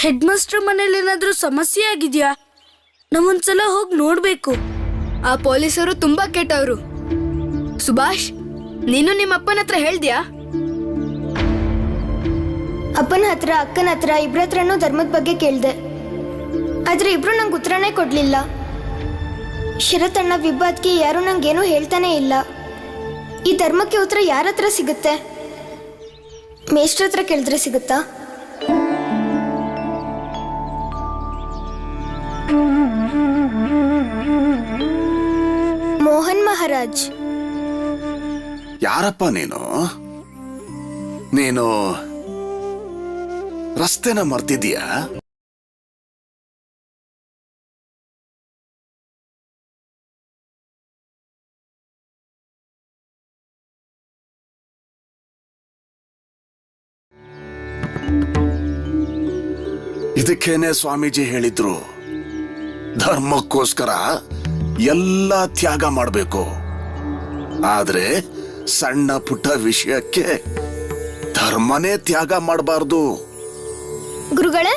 Head master ಮನೇಲಿ ಏನಾದ್ರೂ ಸಮಸ್ಯೆ ಆಗಿದ್ಯಾ? ನಾವೊಂದ್ಸಲ ಹೋಗಿ ನೋಡ್ಬೇಕು. ಆ ಪೊಲೀಸರು ತುಂಬಾ ಕೆಟ್ಟವರು. ಸುಭಾಷ್, ನೀನು ನಿಮ್ಮ ಅಪ್ಪನ ಹತ್ರ ಹೇಳ್ದ್ಯಾ? ಅಪ್ಪನ ಹತ್ರ, ಅಕ್ಕನ ಹತ್ರ, ಇಬ್ರ ಹತ್ರನೂ ಧರ್ಮದ ಬಗ್ಗೆ ಕೇಳ್ದೆ. ಆದ್ರೆ ಇಬ್ರು ನಂಗೆ ಉತ್ತರನೇ ಕೊಡ್ಲಿಲ್ಲ. ಶರತ್ ಅಣ್ಣ ವಿಭಾದ್ಗೆ ಯಾರು ನಂಗೇನು ಹೇಳ್ತಾನೆ ಇಲ್ಲ. ಈ ಧರ್ಮಕ್ಕೆ ಉತ್ತರ ಯಾರ ಹತ್ರ ಸಿಗುತ್ತೆ? ಮೇಷ್ಟ್ರ ಹತ್ರ ಕೇಳಿದ್ರೆ ಸಿಗುತ್ತಾ? ಮೋಹನ್ ಮಹಾರಾಜ್. ಯಾರಪ್ಪ ನೀನು? ನೀನು ರಸ್ತೆನ ಮರ್ತಿದ್ಯಾ? ಇದಕ್ಕೇನೆ ಸ್ವಾಮೀಜಿ ಹೇಳಿದ್ರು, ಧರ್ಮಕ್ಕೋಸ್ಕರ ಎಲ್ಲ ತ್ಯಾಗ ಮಾಡಬೇಕು. ಆದ್ರೆ ಸಣ್ಣ ಪುಟ್ಟ ವಿಷಯಕ್ಕೆ ಧರ್ಮನೇ ತ್ಯಾಗ ಮಾಡಬಾರ್ದು. ಗುರುಗಳೇ,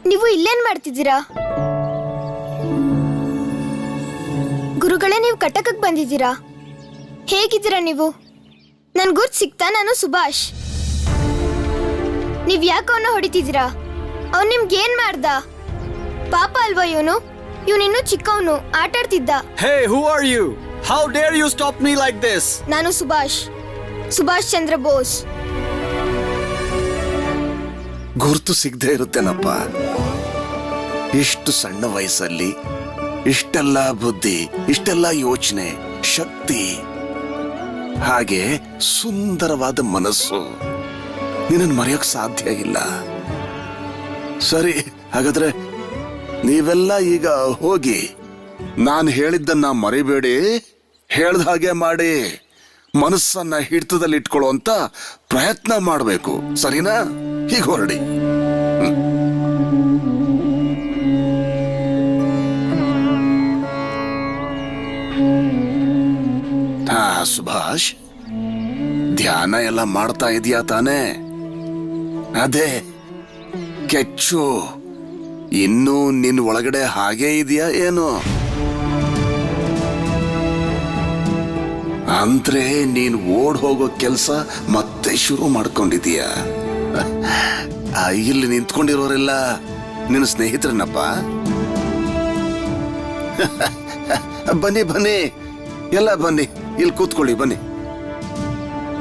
ನೀವು ಇಲ್ಲೇನ್ ಮಾಡ್ತಿದ್ದೀರಾ? ಗುರುಗಳೇ, ನೀವು ಕಟಕಕ್ಕೆ ಬಂದಿದ್ದೀರಾ? ಹೇಗಿದ್ದೀರಾ ನೀವು? ನನ್ ಗುರ್ತು ಸಿಕ್ತಾ? ನಾನು ಸುಭಾಷ್. ನೀವ್ ಯಾಕೆ ಅವನ್ನ ಹೊಡಿತಿದ್ದೀರಾ? ಅವ್ನು ನಿಮ್ಗೆ ಏನ್ ಮಾಡ್ದ? ಪಾಪ ಅಲ್ವಾ ಇವನು? ಇವನಿನ್ನೂ ಚಿಕ್ಕವನು, ಆಟಾಡ್ತಿದ್ದ. Hey, who are you? How dare you stop me like this? ನಾನು ಸುಭಾಷ್ ಚಂದ್ರ ಬೋಸ್. ಗುರ್ತು ಸಿಗದೆ ಇರುತ್ತೇನಪ್ಪ. ಇಷ್ಟು ಸಣ್ಣ ವಯಸ್ಸಲ್ಲಿ ಇಷ್ಟೆಲ್ಲ ಬುದ್ಧಿ, ಇಷ್ಟೆಲ್ಲ ಯೋಚನೆ, ಶಕ್ತಿ, ಹಾಗೆ ಸುಂದರವಾದ ಮನಸ್ಸು, ನಿನ್ನನ್ನು ಮರೆಯೋಕ್ ಸಾಧ್ಯ ಇಲ್ಲ. ಸರಿ, ಹಾಗಾದ್ರೆ ನೀವೆಲ್ಲ ಈಗ ಹೋಗಿ ನಾನು ಹೇಳಿದ್ದನ್ನ ಮರಿಬೇಡಿ, ಹೇಳ್ದ ಹಾಗೆ ಮಾಡಿ ಮನಸ್ಸನ್ನ ಹಿಡಿತದಲ್ಲಿ ಇಟ್ಕೊಳ್ಳುವಂತ ಪ್ರಯತ್ನ ಮಾಡಬೇಕು. ಸರಿನಾ? ಹೀಗೆ ಹೊರಡಿ. ಹಾ ಸುಭಾಷ್, ಧ್ಯಾನ ಎಲ್ಲ ಮಾಡ್ತಾ ಇದೀಯಾ ತಾನೇ? ಅದೇ ಕೆಚ್ಚು ಇನ್ನೂ ನಿನ್ನ ಒಳಗಡೆ ಹಾಗೇ ಇದೆಯಾ ಏನು? ಅಂದ್ರೆ ನೀನ್ ಓಡ್ ಹೋಗೋ ಕೆಲ್ಸ ಮತ್ತೆ ಶುರು ಮಾಡ್ಕೊಂಡಿದೀಯ. ಇಲ್ಲಿ ನಿಂತ್ಕೊಂಡಿರೋರೆಲ್ಲ ನಿನ್ನ ಸ್ನೇಹಿತರನ್ನಪ್ಪ. ಬನ್ನಿ ಬನ್ನಿ, ಎಲ್ಲ ಬನ್ನಿ, ಇಲ್ಲಿ ಕೂತ್ಕೊಳ್ಳಿ, ಬನ್ನಿ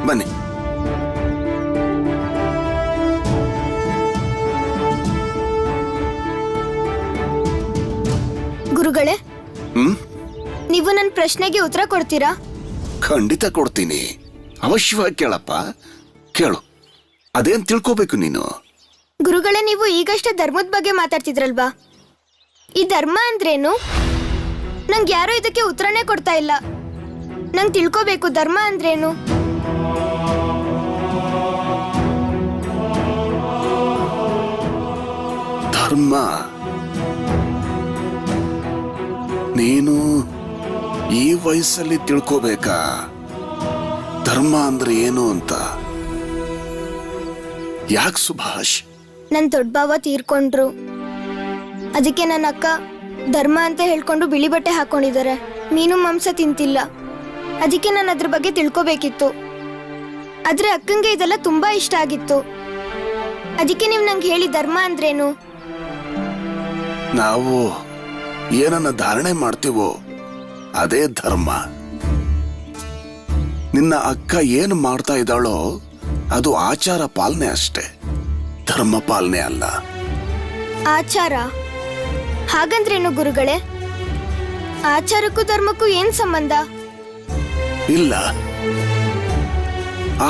ಬನ್ನಿ. ಗುರುಗಳೇ, ನೀವು ನನ್ನ ಪ್ರಶ್ನೆಗೆ ಉತ್ತರ ಕೊಡ್ತೀರಾ? ಖಂಡಿತ ಕೊಡ್ತೀನಿ. ಅವಶ್ಯವಾಗಿ ಕೇಳಪ್ಪ, ಕೇಳು. ಅದೇನ್ ತಿಳ್ಕೋಬೇಕು ನೀನು? ಗುರುಗಳೇ, ನೀವು ಈಗಷ್ಟೇ ಧರ್ಮದ ಬಗ್ಗೆ ಮಾತಾಡ್ತಿದ್ರಲ್ವಾ? ಈ ಧರ್ಮ ಅಂದ್ರೇನು? ನಂಗೆ ಯಾರೋ ಇದಕ್ಕೆ ಉತ್ತರನೇ ಕೊಡ್ತಾ ಇಲ್ಲ. ನಂಗೆ ತಿಳ್ಕೋಬೇಕು, ಧರ್ಮ ಅಂದ್ರೇನು? ಧರ್ಮ ನೀನು ಈ ವಯಸ್ಸಲ್ಲಿ ತಿಳ್ಕೋಬೇಕಾ? ಧರ್ಮ ಅಂದ್ರೆ ಏನು ಅಂತ. ಯಾಕೆ ಸುಭಾಷ್? ನನ್ನ ದೊಡ್ಡ ಬಾವ ತೀರ್ಕೊಂಡ್ರು. ಅದಕ್ಕೆ ನನ್ನ ಅಕ್ಕ ಧರ್ಮ ಅಂತ ಹೇಳ್ಕೊಂಡು ಬಿಳಿ ಬಟ್ಟೆ ಹಾಕೊಂಡಿದ್ದಾರೆ. ಮೀನು ಮಾಂಸ ತಿಂತಿಲ್ಲ. ಅದಕ್ಕೆ ನಾನು ಅದ್ರ ಬಗ್ಗೆ ತಿಳ್ಕೋಬೇಕಿತ್ತು. ಆದ್ರೆ ಅಕ್ಕಂಗೆ ಇದೆಲ್ಲ ತುಂಬಾ ಇಷ್ಟ ಆಗಿತ್ತು. ಅದಕ್ಕೆ ನೀವು ನಂಗೆ ಹೇಳಿ, ಧರ್ಮ ಅಂದ್ರೇನು? ನಾವು ಏನನ್ನ ಧಾರಣೆ ಮಾಡ್ತೀವೋ ಅದೇ ಧರ್ಮ. ನಿನ್ನ ಅಕ್ಕ ಏನು ಮಾಡ್ತಾ ಇದ್ದಾಳೋ ಅದು ಆಚಾರ ಪಾಲನೆ ಅಷ್ಟೇ, ಧರ್ಮ ಪಾಲನೆ ಅಲ್ಲ. ಆಚಾರ ಹಾಗಂದ್ರೇನು ಗುರುಗಳೇ? ಆಚಾರಕ್ಕೂ ಧರ್ಮಕ್ಕೂ ಏನ್ ಸಂಬಂಧ? ಇಲ್ಲ,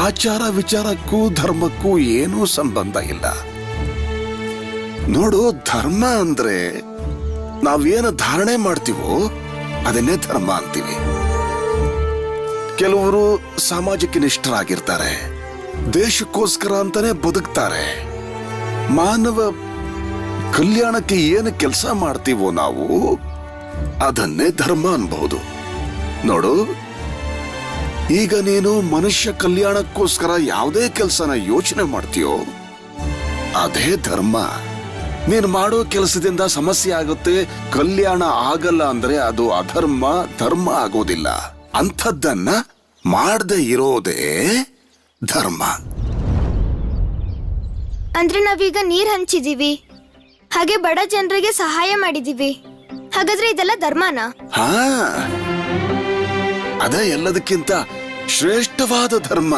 ಆಚಾರ ವಿಚಾರಕ್ಕೂ ಧರ್ಮಕ್ಕೂ ಏನೂ ಸಂಬಂಧ ಇಲ್ಲ. ನೋಡು, ಧರ್ಮ ಅಂದ್ರೆ ನಾವೇನು ಧಾರಣೆ ಮಾಡ್ತೀವೋ ಅದನ್ನೇ ಧರ್ಮ ಅಂತೀವಿ. ಕೆಲವರು ಸಾಮಾಜಿಕ ನಿಷ್ಠರಾಗಿರ್ತಾರೆ, ದೇಶಕ್ಕೋಸ್ಕರ ಅಂತಾನೆ ಬದುಕ್ತಾರೆ. ಮಾನವ ಕಲ್ಯಾಣಕ್ಕೆ ಏನು ಕೆಲಸ ಮಾಡ್ತೀವೋ ನಾವು ಅದನ್ನೇ ಧರ್ಮ ಅನ್ಬಹುದು. ನೋಡು, ಈಗ ನೀನು ಮನುಷ್ಯ ಕಲ್ಯಾಣಕ್ಕೋಸ್ಕರ ಯಾವುದೇ ಕೆಲಸನ ಯೋಚನೆ ಮಾಡ್ತೀಯೋ ಅದೇ ಧರ್ಮ. ನೀನು ಮಾಡೋ ಕೆಲಸದಿಂದ ಸಮಸ್ಯೆ ಆಗುತ್ತೆ, ಕಲ್ಯಾಣ ಆಗಲ್ಲ ಅಂದ್ರೆ ಅದು ಅಧರ್ಮ, ಧರ್ಮ ಆಗೋದಿಲ್ಲ. ಅಂಥದ್ದನ್ನ ಮಾಡದೆ ಇರೋದೇ ಧರ್ಮ. ಅಂದ್ರೆ ನಾವೀಗ ನೀರ್ ಹಂಚಿದೀವಿ, ಹಾಗೆ ಬಡ ಜನರಿಗೆ ಸಹಾಯ ಮಾಡಿದೀವಿ. ಹಾಗಾದ್ರೆ ಇದೆಲ್ಲ ಧರ್ಮನಾ? ಹಾ, ಅದೇ ಎಲ್ಲದಕ್ಕಿಂತ ಶ್ರೇಷ್ಠವಾದ ಧರ್ಮ.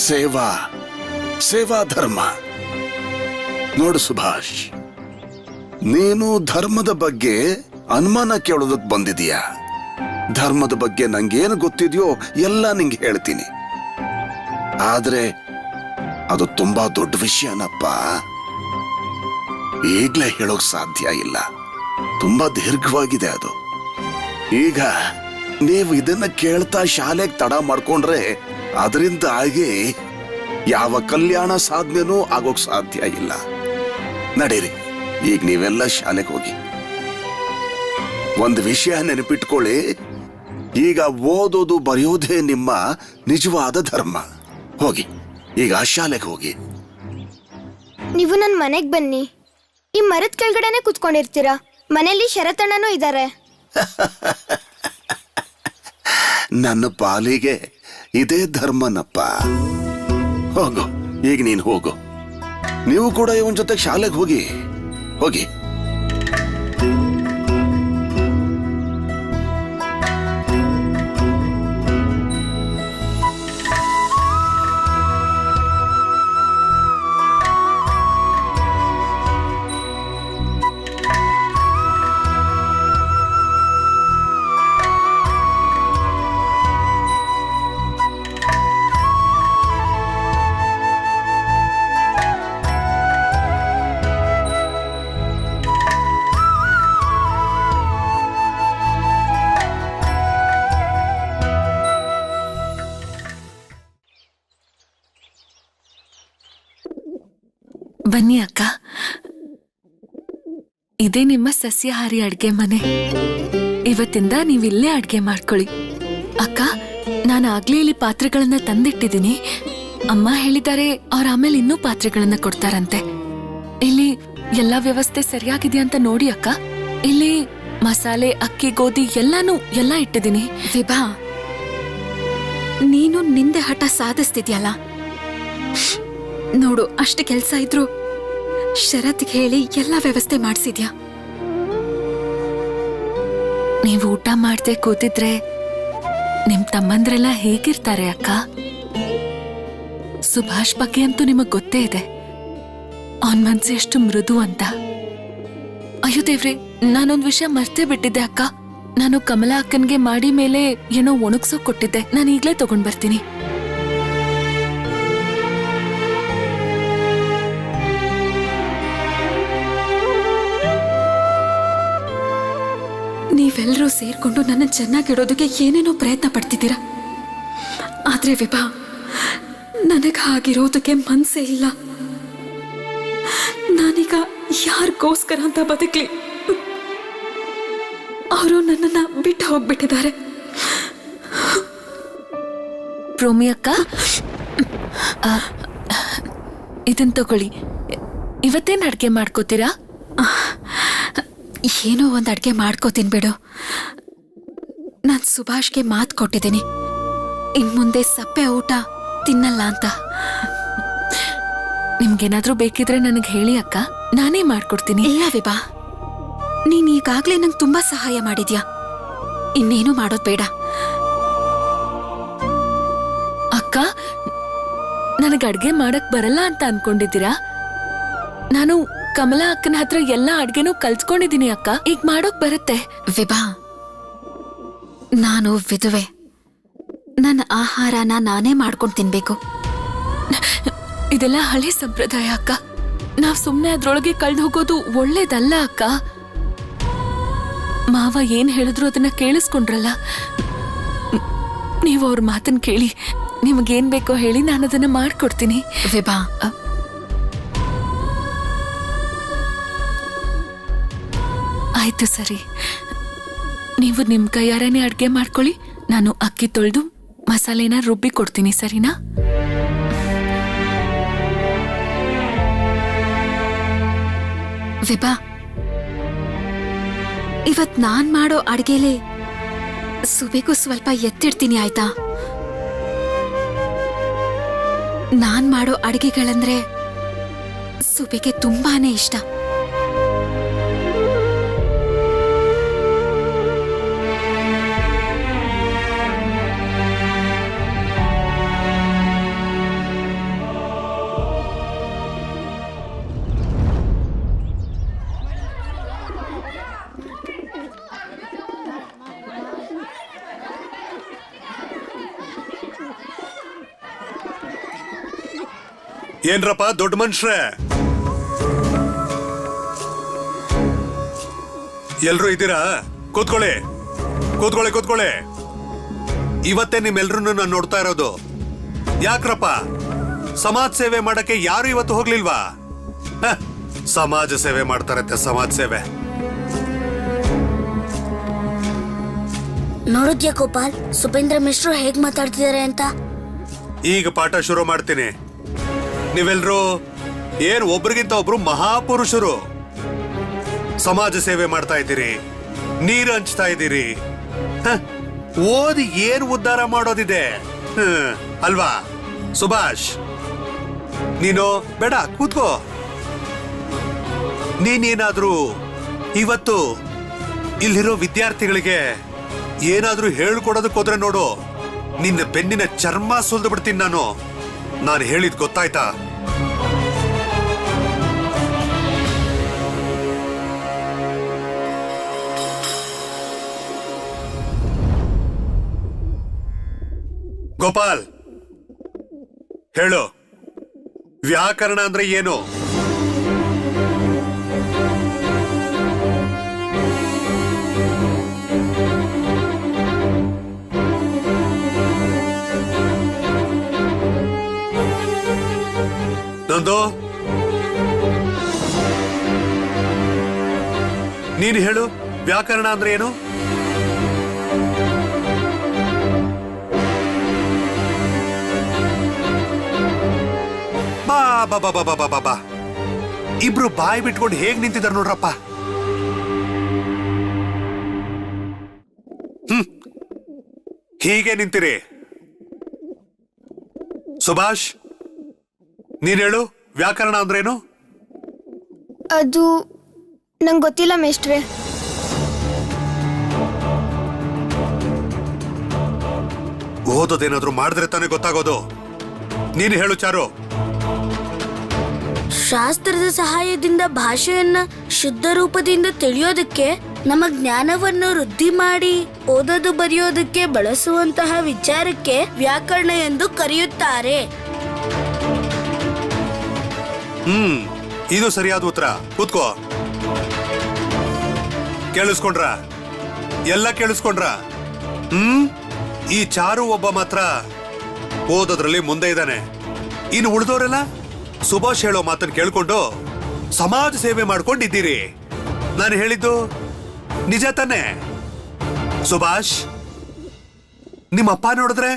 ಸೇವಾ ಧರ್ಮ. ನೋಡು ಸುಭಾಷ್, ನೀನು ಧರ್ಮದ ಬಗ್ಗೆ ಅನುಮಾನ ಕೇಳೋದಕ್ ಬಂದಿದೀಯ. ಧರ್ಮದ ಬಗ್ಗೆ ನಂಗೇನು ಗೊತ್ತಿದೆಯೋ ಎಲ್ಲ ನಿಂಗೆ ಹೇಳ್ತೀನಿ. ಆದ್ರೆ ಅದು ತುಂಬಾ ದೊಡ್ಡ ವಿಷಯನಪ್ಪ. ಈಗ್ಲೇ ಹೇಳೋಕ್ ಸಾಧ್ಯ ಇಲ್ಲ, ತುಂಬಾ ದೀರ್ಘವಾಗಿದೆ ಅದು. ಈಗ ನೀವು ಇದನ್ನ ಕೇಳ್ತಾ ಶಾಲೆಗೆ ತಡ ಮಾಡ್ಕೊಂಡ್ರೆ ಅದರಿಂದ ಆಗಿ ಯಾವ ಕಲ್ಯಾಣ ಸಾಧನೆನೂ ಆಗೋಕ್ ಸಾಧ್ಯ ಇಲ್ಲ. ನಡೀರಿ, ಈಗ ನೀವೆಲ್ಲ ಶಾಲೆಗೆ ಹೋಗಿ. ಒಂದು ವಿಷಯ ನೆನಪಿಟ್ಕೊಳ್ಳಿ, ಈಗ ಓದೋದು ಬರೆಯೋದೇ ನಿಮ್ಮ ನಿಜವಾದ ಧರ್ಮ. ಹೋಗಿ, ಈಗ ಶಾಲೆಗೆ ಹೋಗಿ. ನೀವು ನನ್ ಮನೆಗ್ ಬನ್ನಿ. ಈ ಮರದ ಕೆಳಗಡೆನೆ ಕುತ್ಕೊಂಡಿರ್ತೀರಾ. ಮನೇಲಿ ಶರತಣ್ಣನೂ ಇದ್ದಾರೆ. ನನ್ನ ಪಾಲಿಗೆ ಇದೇ ಧರ್ಮನಪ್ಪ. ಹೋಗು, ಈಗ ನೀನು ಹೋಗು. ನೀವು ಕೂಡ ಇವನ್ ಜೊತೆ ಶಾಲೆಗೆ ಹೋಗಿ. ಹೋಗಿ. ಬನ್ನಿ ಅಕ್ಕ, ಇದೇ ನಿಮ್ಮ ಸಸ್ಯಾಹಾರಿ ಅಡ್ಗೆ ಮನೆ. ಇವತ್ತಿಂದ ನೀವಿಲ್ಲೇ ಅಡ್ಗೆ ಮಾಡ್ಕೊಳ್ಳಿ. ಅಕ್ಕ, ನಾನು ಆಗ್ಲೇ ಇಲ್ಲಿ ಪಾತ್ರೆಗಳನ್ನ ತಂದಿಟ್ಟಿದ್ದೀನಿ. ಅಮ್ಮ ಹೇಳಿದ್ದಾರೆ ಅವ್ರ ಆಮೇಲೆ ಇನ್ನೂ ಪಾತ್ರೆಗಳನ್ನ ಕೊಡ್ತಾರಂತೆ. ಇಲ್ಲಿ ಎಲ್ಲಾ ವ್ಯವಸ್ಥೆ ಸರಿಯಾಗಿದೆಯಾ ಅಂತ ನೋಡಿ ಅಕ್ಕ. ಇಲ್ಲಿ ಮಸಾಲೆ, ಅಕ್ಕಿ, ಗೋಧಿ ಎಲ್ಲ ಇಟ್ಟಿದ್ದೀನಿ. ವಿಭಾ, ನೀನು ನಿಂದೆ ಹಠ ಸಾಧಿಸ್ತಿದ್ಯಲ್ಲ. ನೋಡು, ಅಷ್ಟು ಕೆಲ್ಸ ಇದ್ರು ಶರತ್ಗೆ ಹೇಳಿ ಎಲ್ಲ ವ್ಯವಸ್ಥೆ ಮಾಡಿಸಿದ್ಯಾ. ನೀವು ಊಟ ಮಾಡ್ದೆ ಕೂತಿದ್ರೆ ನಿಮ್ ತಮ್ಮಂದ್ರೆಲ್ಲ ಹೇಗಿರ್ತಾರೆ ಅಕ್ಕ? ಸುಭಾಷ್ ಬಗ್ಗೆ ಅಂತೂ ನಿಮಗ್ ಗೊತ್ತೇ ಇದೆ, ಅವನ್ ಮನ್ಸು ಎಷ್ಟು ಮೃದು ಅಂತ. ಅಯ್ಯೋ ದೇವ್ರೆ, ನಾನೊಂದ್ ವಿಷಯ ಮರ್ತೇ ಬಿಟ್ಟಿದ್ದೆ ಅಕ್ಕ. ನಾನು ಕಮಲಾ ಅಕ್ಕನ್ಗೆ ಮಾಡಿ ಮೇಲೆ ಏನೋ ಒಣಗ್ಸೋಕ್ ಕೊಟ್ಟಿದ್ದೆ. ನಾನು ಈಗ್ಲೇ ತಗೊಂಡ್ ಬರ್ತೀನಿ. ನೀವೆಲ್ಲರೂ ಸೇರ್ಕೊಂಡು ನನ್ನ ಚೆನ್ನಾಗಿಡೋದಕ್ಕೆ ಏನೇನೋ ಪ್ರಯತ್ನ ಪಡ್ತಿದ್ದೀರಾ. ಆದ್ರೆ ವಿಭಾ, ನನಗೆ ಹಾಗಿರೋದಕ್ಕೆ ಮನ್ಸೇ ಇಲ್ಲ. ನಾನೀಗ ಯಾರಿಗೋಸ್ಕರ ಅಂತ ಬದುಕಲಿ? ಅವರು ನನ್ನನ್ನ ಬಿಟ್ಟು ಹೋಗ್ಬಿಟ್ಟಿದ್ದಾರೆ. ಪ್ರೋಮಿ ಅಕ್ಕ, ಇದನ್ ತಗೊಳ್ಳಿ. ಇವತ್ತೇನ್ ಅಡ್ಗೆ ಮಾಡ್ಕೋತೀರಾ? ಏನೋ ಒಂದು ಅಡ್ಗೆ ಮಾಡ್ಕೋತೀನಿ ಬಿಡು. ನಾನು ಸುಭಾಷ್ಗೆ ಮಾತು ಕೊಟ್ಟಿದ್ದೀನಿ, ಇನ್ಮುಂದೆ ಸಪ್ಪೆ ಊಟ ತಿನ್ನಲ್ಲ ಅಂತ. ನಿಮ್ಗೇನಾದ್ರೂ ಬೇಕಿದ್ರೆ ನನಗೆ ಹೇಳಿ ಅಕ್ಕ, ನಾನೇ ಮಾಡ್ಕೊಡ್ತೀನಿ. ಇಲ್ಲ ವಿಭಾ, ನೀನ್ ಈಗಾಗ್ಲೇ ನಂಗೆ ತುಂಬಾ ಸಹಾಯ ಮಾಡಿದ್ಯಾ. ಇನ್ನೇನು ಮಾಡೋದ್ ಬೇಡ. ಅಕ್ಕ, ನನಗೆ ಅಡ್ಗೆ ಮಾಡಕ್ ಬರಲ್ಲ ಅಂತ ಅನ್ಕೊಂಡಿದ್ದೀರಾ? ನಾನು ಕಮಲಾ ಅಕ್ಕನ ಹತ್ರ ಎಲ್ಲಾ ಅಡ್ಗೆನೂ ಕಲ್ತ್ಕೊಂಡಿದೀನಿ ಅಕ್ಕ. ಈಗ ಮಾಡೋಕ್ ಬರುತ್ತೆ. ವಿಭಾ, ನಾನು ವಿಧವೆ. ನನ್ನ ಆಹಾರನ ನಾನೇ ಮಾಡ್ಕೊಂಡು ತಿನ್ಬೇಕು. ಇದೆಲ್ಲ ಹಳೆ ಸಂಪ್ರದಾಯ ಅಕ್ಕ. ನಾವ್ ಸುಮ್ನೆ ಅದ್ರೊಳಗೆ ಕಳ್ದು ಹೋಗೋದು ಒಳ್ಳೇದಲ್ಲ ಅಕ್ಕ. ಮಾವ ಏನ್ ಹೇಳಿದ್ರು ಅದನ್ನ ಕೇಳಿಸ್ಕೊಂಡ್ರಲ್ಲ. ನೀವು ಅವ್ರ ಮಾತನ್ನ ಕೇಳಿ, ನಿಮಗೇನ್ ಬೇಕೋ ಹೇಳಿ, ನಾನು ಅದನ್ನ ಮಾಡ್ಕೊಡ್ತೀನಿ. ವಿಭಾ, ಆಯ್ತು ಸರಿ, ನೀವು ನಿಮ್ ಕೈಯಾರನೇ ಅಡ್ಗೆ ಮಾಡ್ಕೊಳ್ಳಿ, ನಾನು ಅಕ್ಕಿ ತೊಳೆದು ಮಸಾಲೆನ ರುಬ್ಬಿ ಕೊಡ್ತೀನಿ, ಸರಿನಾ? ವಿಭಾ, ಇವತ್ ನಾನ್ ಮಾಡೋ ಅಡ್ಗೆಲಿ ಸುಬೆಗೂ ಸ್ವಲ್ಪ ಎತ್ತಿಡ್ತೀನಿ, ಆಯ್ತಾ? ನಾನ್ ಮಾಡೋ ಅಡ್ಗೆಗಳಂದ್ರೆ ಸುಬೆಗೆ ತುಂಬಾನೇ ಇಷ್ಟ. ಏನ್ರಪ್ಪ ದೊಡ್ಡ ಮನುಷ್ರೆ, ಎಲ್ರು ಇದ್ದೀರಾ? ಕೂತ್ಕೊಳ್ಳಿ ಕೂತ್ಕೊಳ್ಳಿ ಕೂತ್ಕೊಳ್ಳಿ. ಇವತ್ತೇ ನಿಮ್ಮೆಲ್ರೂ ನಾನು ನೋಡ್ತಾ ಇರೋದು. ಯಾಕ್ರಪ್ಪ, ಸಮಾಜ ಸೇವೆ ಮಾಡಕ್ಕೆ ಯಾರು ಇವತ್ತು ಹೋಗ್ಲಿಲ್ವಾ? ಸಮಾಜ ಸೇವೆ ಮಾಡ್ತಾರತ್ತೆ, ಸಮಾಜ ಸೇವೆ. ನೋಡಿದ್ಯಾ ಗೋಪಾಲ್, ಸುಬೇಂದ್ರ ಮಿಶ್ರು ಹೇಗ್ ಮಾತಾಡ್ತಿದ್ದಾರೆ ಅಂತ? ಈಗ ಪಾಠ ಶುರು ಮಾಡ್ತೀನಿ. ನೀವೆಲ್ರೂ ಏನ್ ಒಬ್ರಿಗಿಂತ ಒಬ್ರು ಮಹಾಪುರುಷರು. ಸಮಾಜ ಸೇವೆ ಮಾಡ್ತಾ ಇದ್ದೀರಿ, ನೀರು ಹಂಚ್ತಾ ಇದ್ದೀರಿ. ಓದಿ ಏನ್ ಉದ್ಧಾರ ಮಾಡೋದಿದೆ ಅಲ್ವಾ? ಸುಭಾಷ್, ನೀನು ಬೇಡ, ಕೂತ್ಕೋ. ನೀನೇನಾದ್ರೂ ಇವತ್ತು ಇಲ್ಲಿರೋ ವಿದ್ಯಾರ್ಥಿಗಳಿಗೆ ಏನಾದ್ರೂ ಹೇಳ್ಕೊಡೋದಕ್ಕೆ ಹೋದ್ರೆ ನೋಡು, ನಿನ್ನ ಬೆನ್ನಿನ ಚರ್ಮ ಸುಲ್ದು ಬಿಡ್ತೀನಿ ನಾನು ಹೇಳಿದ್ ಗೊತ್ತಾಯ್ತಾ? ಗೋಪಾಲ್, ಹೇಳು, ವ್ಯಾಕರಣ ಅಂದ್ರೆ ಏನು? ನಂದು, ನೀನು ಹೇಳು, ವ್ಯಾಕರಣ ಅಂದ್ರೆ ಏನು? ಬಾ ಬಾ ಬಾ ಬಾ ಬಾ ಬಾ ಬಾ. ಇಬ್ರು ಬಾಯಿ ಬಿಟ್ಕೊಂಡು ಹೇಗ್ ನಿಂತಿದ್ದಾರೆ ನೋಡ್ರಪ್ಪ. ಹೀಗೆ ನಿಂತಿರಿ. ಸುಭಾಷ್, ನೀನ್ ಹೇಳು, ವ್ಯಾಕರಣ ಅಂದ್ರೇನು? ಅದು ನಂಗೆ ಗೊತ್ತಿಲ್ಲ ಮೇಷ್ಟ್ರೆ. ಓದೋದೇನಾದ್ರೂ ಮಾಡಿದ್ರೆ ತಾನೇ ಗೊತ್ತಾಗೋದು. ನೀನು ಹೇಳು ಚಾರು. ಶಾಸ್ತ್ರದ ಸಹಾಯದಿಂದ ಭಾಷೆಯನ್ನ ಶುದ್ಧ ರೂಪದಿಂದ ತಿಳಿಯೋದಕ್ಕೆ, ನಮ್ಮ ಜ್ಞಾನವನ್ನು ವೃದ್ಧಿ ಮಾಡಿ ಓದೋದು ಬರೆಯೋದಕ್ಕೆ ಬಳಸುವಂತಹ ವಿಚಾರಕ್ಕೆ ವ್ಯಾಕರಣ ಎಂದು ಕರೆಯುತ್ತಾರೆ. ಇದು ಸರಿಯಾದ ಉತ್ತರ. ಕೂತ್ಕೋ. ಕೇಳಿಸ್ಕೊಂಡ್ರ? ಎಲ್ಲ ಕೇಳಿಸ್ಕೊಂಡ್ರ? ಈ ಚಾರು ಒಬ್ಬ ಮಾತ್ರ ಓದೋದ್ರಲ್ಲಿ ಮುಂದೆ ಇದ್ದಾನೆ. ಇನ್ನು ಉಳಿದವರೆಲ್ಲ ಸುಭಾಷ್ ಹೇಳೋ ಮಾತನ್ನು ಕೇಳ್ಕೊಂಡು ಸಮಾಜ ಸೇವೆ ಮಾಡ್ಕೊಂಡಿದ್ದೀರಿ. ನಾನು ಹೇಳಿದ್ದು ನಿಜ ತಾನೆ? ಸುಭಾಷ್, ನಿಮ್ಮಪ್ಪ ನೋಡಿದ್ರೆ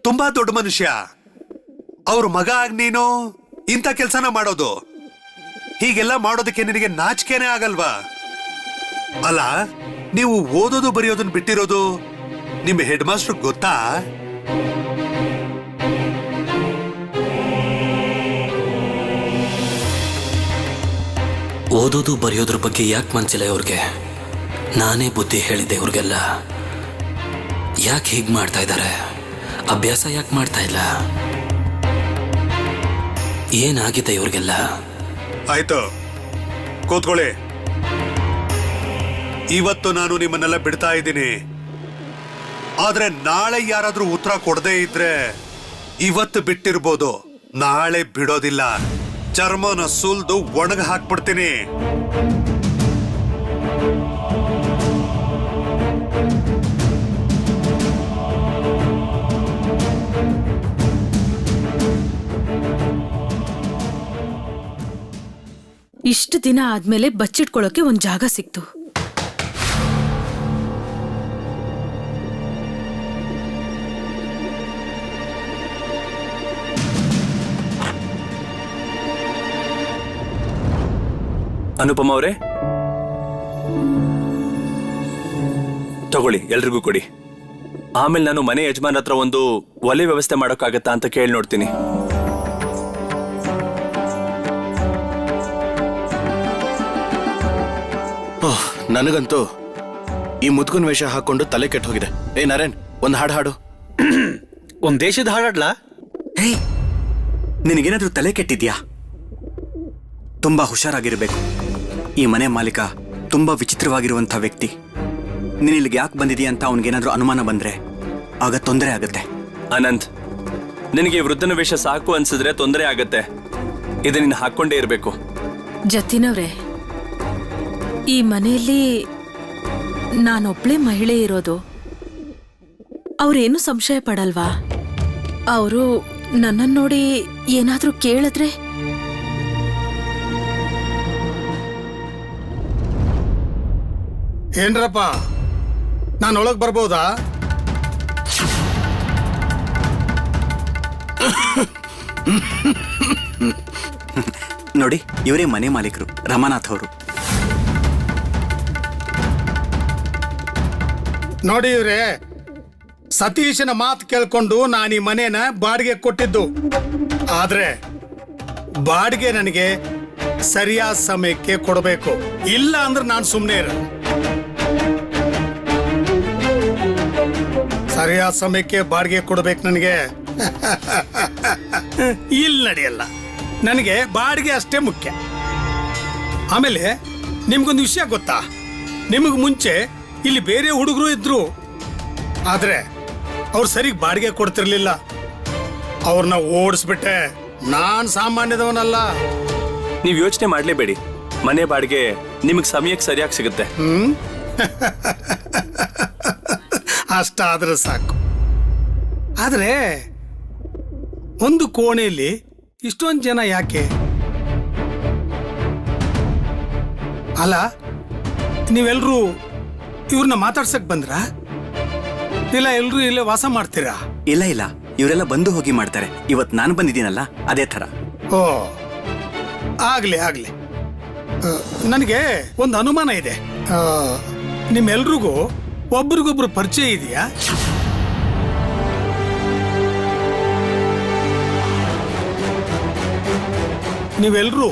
ತುಂಬಾ ದೊಡ್ಡ ಮನುಷ್ಯ. ಅವ್ರ ಮಗ ಆಗಿ ನೀನು ಇಂಥ ಕೆಲ್ಸನ ಮಾಡೋದು, ಹೀಗೆಲ್ಲ ಮಾಡೋದಕ್ಕೆ ನಿನಗೆ ನಾಚಿಕೆನೇ ಆಗಲ್ವಾ? ಅಲ್ಲ, ನೀವು ಓದೋದು ಬರೆಯೋದನ್ನ ಬಿಟ್ಟಿರೋದು ನಿಮ್ಮ ಹೆಡ್ ಮಾಸ್ಟರ್ ಗೊತ್ತಾ? ಓದೋದು ಬರೆಯೋದ್ರ ಬಗ್ಗೆ ಯಾಕೆ ಮನ್ಸಿಲ್ಲ ಇವ್ರಿಗೆ? ನಾನೇ ಬುದ್ಧಿ ಹೇಳಿದ್ದೆ ಇವ್ರಿಗೆಲ್ಲ. ಯಾಕೆ ಹೀಗೆ ಮಾಡ್ತಾ ಇದ್ದಾರೆ? ಅಭ್ಯಾಸ ಯಾಕೆ ಮಾಡ್ತಾ ಇಲ್ಲ? ಏನಾಗಿದೆ ಇವ್ರಿಗೆಲ್ಲ? ಆಯ್ತು, ಕೂತ್ಕೊಳ್ಳಿ. ಇವತ್ತು ನಾನು ನಿಮ್ಮನ್ನೆಲ್ಲ ಬಿಡ್ತಾ ಇದ್ದೀನಿ. ಆದ್ರೆ ನಾಳೆ ಯಾರಾದ್ರೂ ಉತ್ತರ ಕೊಡದೇ ಇದ್ರೆ ಇವತ್ತು ಬಿಟ್ಟಿರ್ಬೋದು, ನಾಳೆ ಬಿಡೋದಿಲ್ಲ. ಚರ್ಮನ ಸುಲ್ದು ಒಣಗ ಹಾಕ್ಬಿಡ್ತೀನಿ. ಇಷ್ಟು ದಿನ ಆದ್ಮೇಲೆ ಬಚ್ಚಿಟ್ಕೊಳ್ಳೋಕೆ ಒಂದ್ ಜಾಗ ಸಿಕ್ತು. ಅನುಪಮ ಅವರೇ, ತಗೊಳ್ಳಿ, ಎಲ್ರಿಗೂ ಕೊಡಿ. ಆಮೇಲೆ ನಾನು ಮನೆ ಯಜಮಾನ್ ಹತ್ರ ಒಂದು ಒಲೆ ವ್ಯವಸ್ಥೆ ಮಾಡೋಕ್ಕಾಗತ್ತಾ ಅಂತ ಕೇಳಿ ನೋಡ್ತೀನಿ. ಓಹ್, ನನಗಂತೂ ಈ ಮುದ್ಕನ್ ವೇಷ ಹಾಕೊಂಡು ತಲೆ ಕೆಟ್ಟು ಹೋಗಿದೆ. ಏ ನರೇನ್, ಒಂದು ಹಾಡು ಹಾಡು. ಒಂದ್ ದೇಶದ ಹಾಡಾಡ್ಲಾ? ಹೇ, ನಿನಗೇನಾದ್ರೂ ತಲೆ ಕೆಟ್ಟಿದ್ಯಾ? ತುಂಬಾ ಹುಷಾರಾಗಿರ್ಬೇಕು. ಈ ಮನೆ ಮಾಲೀಕ ತುಂಬಾ ವಿಚಿತ್ರವಾಗಿರುವಂಥ ವ್ಯಕ್ತಿ. ನೀನು ಇಲ್ಲಿಗೆ ಯಾಕೆ ಬಂದಿದೀಯ ಅಂತ ಅವನಿಗೇನಾದ್ರೂ ಅನುಮಾನ ಬಂದ್ರೆ ಆಗ ತೊಂದರೆ ಆಗುತ್ತೆ. ಅನಂತ್, ನಿನಗೆ ವೃದ್ಧನ ವೇಷ ಸಾಕು ಅನ್ಸಿದ್ರೆ ತೊಂದರೆ ಆಗತ್ತೆ. ಇದು ನೀನು ಹಾಕೊಂಡೇ ಇರಬೇಕು. ಜತಿನವ್ರೆ, ಈ ಮನೆಯಲ್ಲಿ ನಾನೊಬ್ಳೇ ಮಹಿಳೆ ಇರೋದು. ಅವ್ರೇನು ಸಂಶಯ ಪಡಲ್ವಾ? ಅವರು ನನ್ನನ್ನು ನೋಡಿ ಏನಾದ್ರೂ ಕೇಳಿದ್ರೆ? ಏನ್ರಪ್ಪ, ನಾನು ಒಳಗ್ ಬರ್ಬೋದಾ? ನೋಡಿ, ಇವರೇ ಮನೆ ಮಾಲೀಕರು, ರಮಾನಾಥ್ ಅವರು. ನೋಡಿ ಇವ್ರೆ, ಸತೀಶನ ಮಾತು ಕೇಳ್ಕೊಂಡು ನಾನು ಈ ಮನೇನ ಬಾಡಿಗೆ ಕೊಟ್ಟಿದ್ದು. ಆದ್ರೆ ಬಾಡಿಗೆ ನನಗೆ ಸರಿಯಾದ ಸಮಯಕ್ಕೆ ಕೊಡಬೇಕು. ಇಲ್ಲ ಅಂದ್ರೆ ನಾನು ಸುಮ್ಮನೆ ಇರಲ್ಲ. ಸರಿಯಾದ ಸಮಯಕ್ಕೆ ಬಾಡಿಗೆ ಕೊಡಬೇಕು ನನಗೆ. ಇಲ್ಲಿ ನಡೆಯಲ್ಲ. ನನಗೆ ಬಾಡಿಗೆ ಅಷ್ಟೇ ಮುಖ್ಯ. ಆಮೇಲೆ ನಿಮ್ಗೊಂದು ವಿಷಯ ಗೊತ್ತಾ? ನಿಮಗೆ ಮುಂಚೆ ಇಲ್ಲಿ ಬೇರೆ ಹುಡುಗರು ಇದ್ರು, ಆದ್ರೆ ಅವ್ರು ಸರಿ ಬಾಡಿಗೆ ಕೊಡ್ತಿರ್ಲಿಲ್ಲ. ಅವ್ರನ್ನ ಓಡಿಸ್ಬಿಟ್ಟೆ. ನಾನ್ ಸಾಮಾನ್ಯದವನಲ್ಲ. ನೀವು ಯೋಚನೆ ಮಾಡ್ಲೇಬೇಡಿ, ಮನೆ ಬಾಡಿಗೆ ನಿಮಗೆ ಸಮಯಕ್ಕೆ ಸರಿಯಾಗಿ ಸಿಗುತ್ತೆ. ಅಷ್ಟಾದ್ರೆ ಸಾಕು. ಆದ್ರೆ ಒಂದು ಕೋಣೆಯಲ್ಲಿ ಇಷ್ಟೊಂದು ಜನ ಯಾಕೆ? ಅಲ್ಲ, ನೀವೆಲ್ರೂ ಇವ್ರನ್ನ ಮಾತಾಡ್ಸಕ್ ಬಂದ್ರ? ಇಲ್ಲ ಎಲ್ರೂ ಇಲ್ಲೇ ವಾಸ ಮಾಡ್ತೀರಾ? ಇಲ್ಲ ಇಲ್ಲ, ಇವರೆಲ್ಲ ಬಂದು ಹೋಗಿ ಮಾಡ್ತಾರೆ. ಇವತ್ತು ನಾನು ಬಂದಿದ್ದೀನಲ್ಲ, ಅದೇ ಥರ. ಓ, ಆಗ್ಲಿ ಆಗ್ಲಿ. ನನಗೆ ಒಂದು ಅನುಮಾನ ಇದೆ. ನಿಮ್ಮೆಲ್ರಿಗೂ ಒಬ್ರಿಗೊಬ್ರು ಪರಿಚಯ ಇದೆಯಾ? ನೀವೆಲ್ರೂ